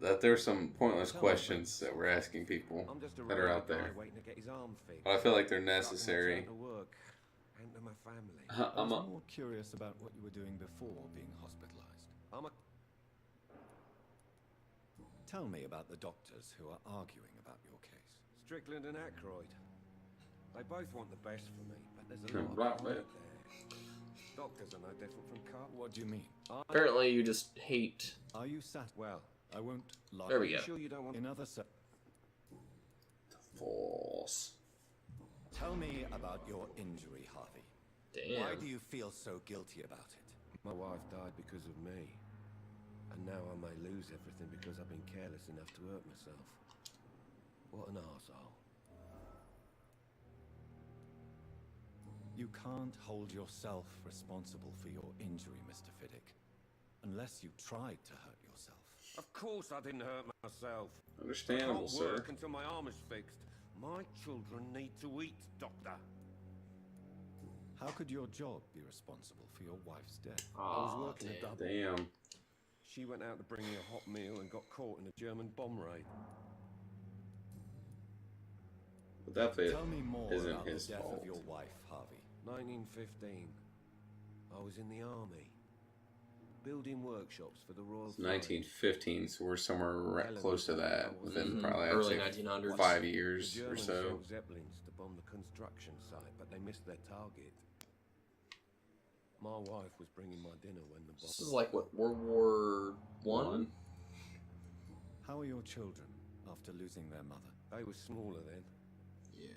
S2: that there's some pointless questions that we're asking people
S6: I'm just a
S2: that are
S6: regular
S2: out there.
S6: guy waiting to get his arm fixed.
S2: But I feel like they're
S6: So I can
S2: necessary.
S6: return to work and to my family.
S7: I was more curious about what you were doing before being hospitalized.
S6: I'm a
S7: Tell me about the doctors who are arguing about your case.
S6: Strickland and Aykroyd. They both want the best for me, but there's a
S2: Hmm,
S6: lot
S2: right,
S6: of pride
S2: mate.
S6: there. Doctors are no different from cops.
S7: What do you mean?
S1: Apparently you just hate...
S7: Are you sat?
S6: Well,
S7: I won't lie.
S1: There we go.
S6: sure you don't want
S7: In other
S2: False.
S7: Tell me about your injury, Harvey.
S1: Damn.
S7: Why do you feel so guilty about it?
S6: My wife died because of me. And now I may lose everything because I've been careless enough to hurt myself. What an arsehole.
S7: You can't hold yourself responsible for your injury, Mr. Fiddick. Unless you tried to hurt yourself.
S6: Of course I didn't hurt myself.
S2: Understandable,
S6: I can't
S2: sir.
S6: work until my arm is fixed. My children need to eat, Doctor.
S7: How could your job be responsible for your wife's death?
S6: I was working a double.
S2: Damn.
S6: She went out to bring me a hot meal and got caught in a German bomb raid.
S2: But that bit
S7: Tell me more
S2: isn't
S7: about
S2: his
S7: the death
S2: fault.
S7: of your wife, Harvey.
S6: 1915. I was in the army. Building workshops for the Royal
S2: It's
S6: Flying.
S2: 1915, so we're somewhere right close to that. Within probably I'd
S1: Early
S2: say
S1: 1900s.
S2: 5 years
S6: The
S2: or
S6: Germans
S2: so.
S6: sent Zeppelins to bomb the construction site, but they missed their target. My wife was bringing my dinner when the bomb...
S1: This is like, what, World War One?
S7: How are your children after losing their mother?
S6: They were smaller then.
S1: Yeah.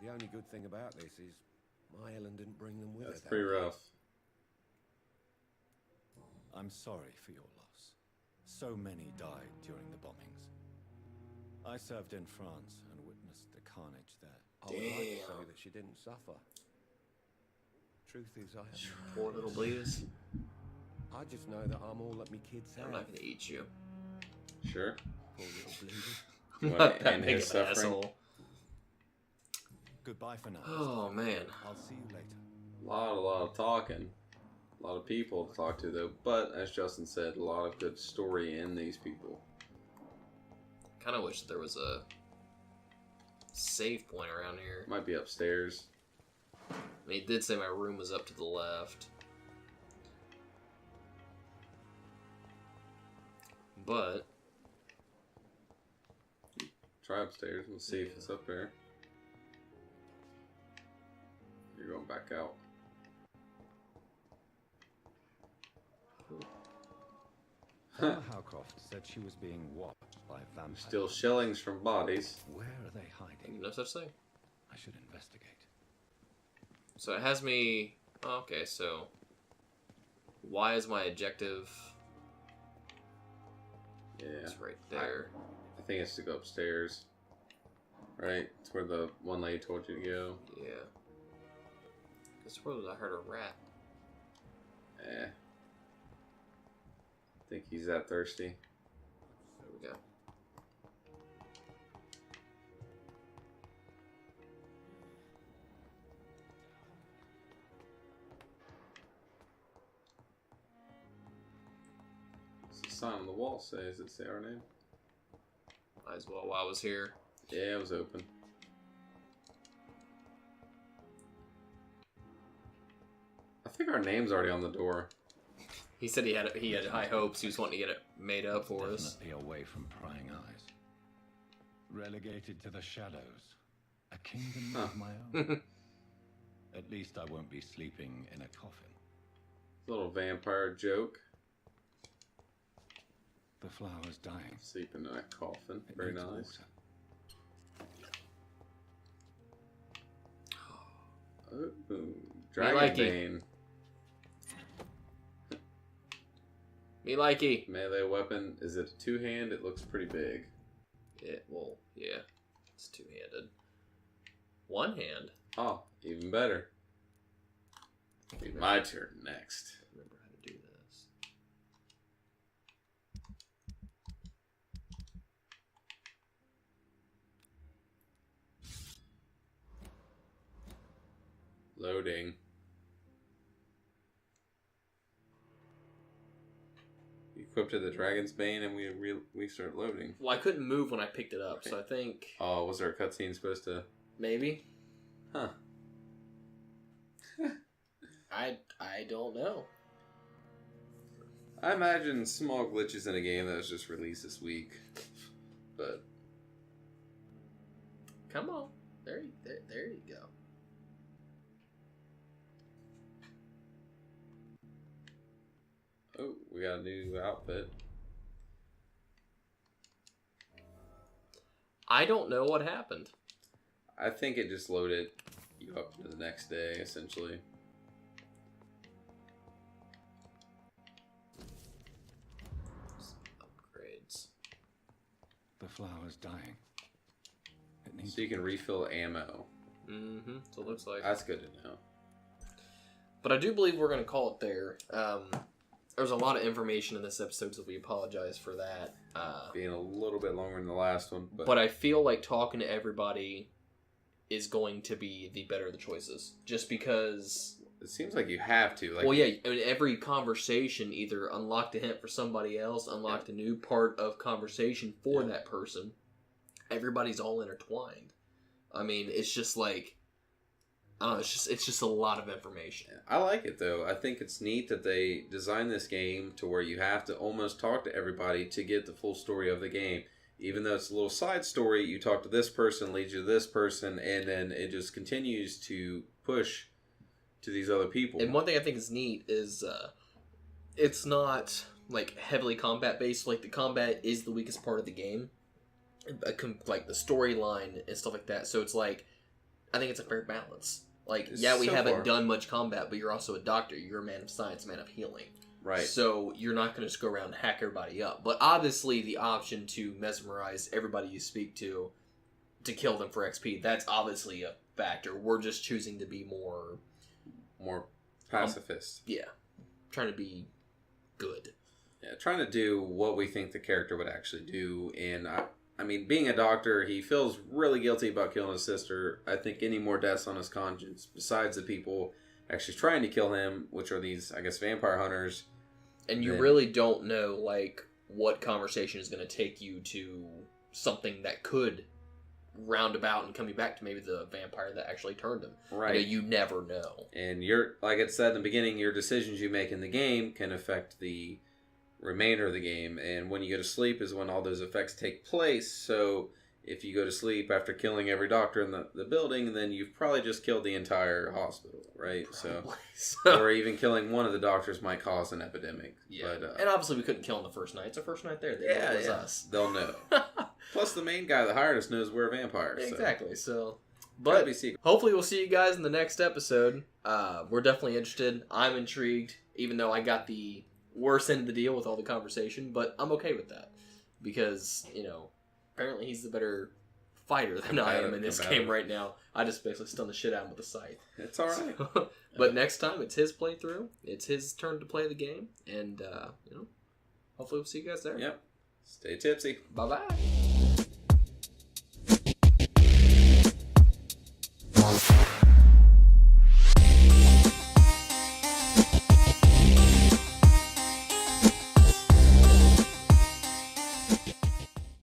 S6: The only good thing about this is my Ellen didn't bring them with
S2: That's
S6: her.
S2: pretty rough.
S7: I'm sorry for your loss. So many died during the bombings. I served in France and witnessed the carnage there.
S6: I would like to say that she didn't suffer. Truth is, I haven't.
S1: Poor little bleeders.
S6: I just know that I'm all that me kids have.
S1: I'm not gonna eat you.
S2: Sure.
S6: Poor little bleeders.
S1: I'm
S2: What,
S1: not that
S2: and
S1: big
S2: his
S1: of an
S2: suffering?
S1: asshole.
S7: Goodbye for now.
S1: Oh, man.
S7: I'll see you later.
S2: A lot of talking. A lot of people to talk to, though. But, as Justin said, a lot of good story in these people.
S1: Kind of wish there was a save point around here.
S2: Might be upstairs.
S1: I mean, it did say my room was up to the left. But...
S2: Try upstairs. We'll see if it's up there. You're going back out.
S7: Thelma Howcroft said she was being watched by vampires.
S2: Still shillings from bodies.
S7: Where are they hiding?
S1: No such thing.
S7: I should investigate.
S1: So it has me... Oh, okay, so... Why is my objective...
S2: Yeah.
S1: It's right there.
S2: I think it's to go upstairs. Right? It's where the one lady told you to go.
S1: Yeah. Because where was I heard a rat?
S2: Eh. I think he's that thirsty.
S1: There we go.
S2: What's the sign on the wall say? Does it say our name?
S1: Might as well while I was here.
S2: Yeah, it was open. I think our name's already on the door.
S1: He said he had high hopes. He was wanting to get it made up for us.
S7: Definitely away from prying eyes. Relegated to the shadows. A kingdom of my own. At least I won't be sleeping in a coffin.
S2: Little vampire joke.
S7: The flower's dying.
S2: Sleeping in a coffin.
S7: It
S2: Very
S7: needs
S2: nice.
S7: water.
S2: Oh,
S1: like you.
S2: Dragonbane.
S1: Me likey.
S2: Melee weapon. Is it a two-hand? It looks pretty big.
S1: Yeah. It's two-handed. One hand.
S2: Oh, even better. It'll be my turn next.
S1: Remember how to do this.
S2: Loading. You equipped to the Dragon's Bane, and we start loading.
S1: Well, I couldn't move when I picked it up, so I think...
S2: Oh, was there a cutscene supposed to...
S1: Maybe.
S2: Huh.
S1: I don't know.
S2: I imagine small glitches in a game that was just released this week. But...
S1: Come on. There you go.
S2: Oh, we got a new outfit.
S1: I don't know what happened.
S2: I think it just loaded you up to the next day, essentially.
S1: Upgrades.
S7: The flower's dying. It needs
S2: So you can refill ammo.
S1: Mm-hmm. So it looks like.
S2: That's good to know.
S1: But I do believe we're going to call it there. There's a lot of information in this episode, so we apologize for that.
S2: Being a little bit longer than the last one.
S1: But I feel like talking to everybody is going to be the better of the choices. Just because...
S2: It seems like you have to. Like,
S1: well, yeah. I mean, every conversation either unlocked a hint for somebody else, unlocked a new part of conversation for that person. Everybody's all intertwined. I mean, it's just like... I don't know, it's just a lot of information.
S2: I like it, though. I think it's neat that they designed this game to where you have to almost talk to everybody to get the full story of the game. Even though it's a little side story, you talk to this person, leads you to this person, and then it just continues to push to these other people.
S1: And one thing I think is neat is it's not like heavily combat based. Like the combat is the weakest part of the game, like the storyline and stuff like that. So it's like, I think it's a fair balance. Like, yeah, we haven't done much combat, but you're also a doctor. You're a man of science, a man of healing.
S2: Right.
S1: So you're not going to just go around and hack everybody up. But obviously the option to mesmerize everybody you speak to kill them for XP, that's obviously a factor. We're just choosing to be more
S2: pacifist.
S1: Yeah. Trying to be good.
S2: Yeah, trying to do what we think the character would actually do. And I mean, being a doctor, he feels really guilty about killing his sister. I think any more deaths on his conscience, besides the people actually trying to kill him, which are these, I guess, vampire hunters.
S1: And you really don't know, like, what conversation is going to take you to something that could round about and come you back to maybe the vampire that actually turned him.
S2: Right.
S1: You never know.
S2: And like it said in the beginning, your decisions you make in the game can affect the remainder of the game, and when you go to sleep is when all those effects take place. So if you go to sleep after killing every doctor in the building, then you've probably just killed the entire hospital, right? So or even killing one of the doctors might cause an epidemic.
S1: Yeah.
S2: But,
S1: and obviously we couldn't kill him the first night. It's our first night there. They know it was us.
S2: They'll know. Plus the main guy that hired us knows we're vampires.
S1: Exactly. So but hopefully we'll see you guys in the next episode. We're definitely interested. I'm intrigued, even though I got the worse end of the deal with all the conversation, but I'm okay with that because, apparently he's the better fighter than I am in this game right now. I just basically stun the shit out of him with a scythe.
S2: It's alright.
S1: But next time, it's his playthrough. It's his turn to play the game, and, hopefully we'll see you guys there.
S2: Yep. Stay tipsy.
S1: Bye-bye.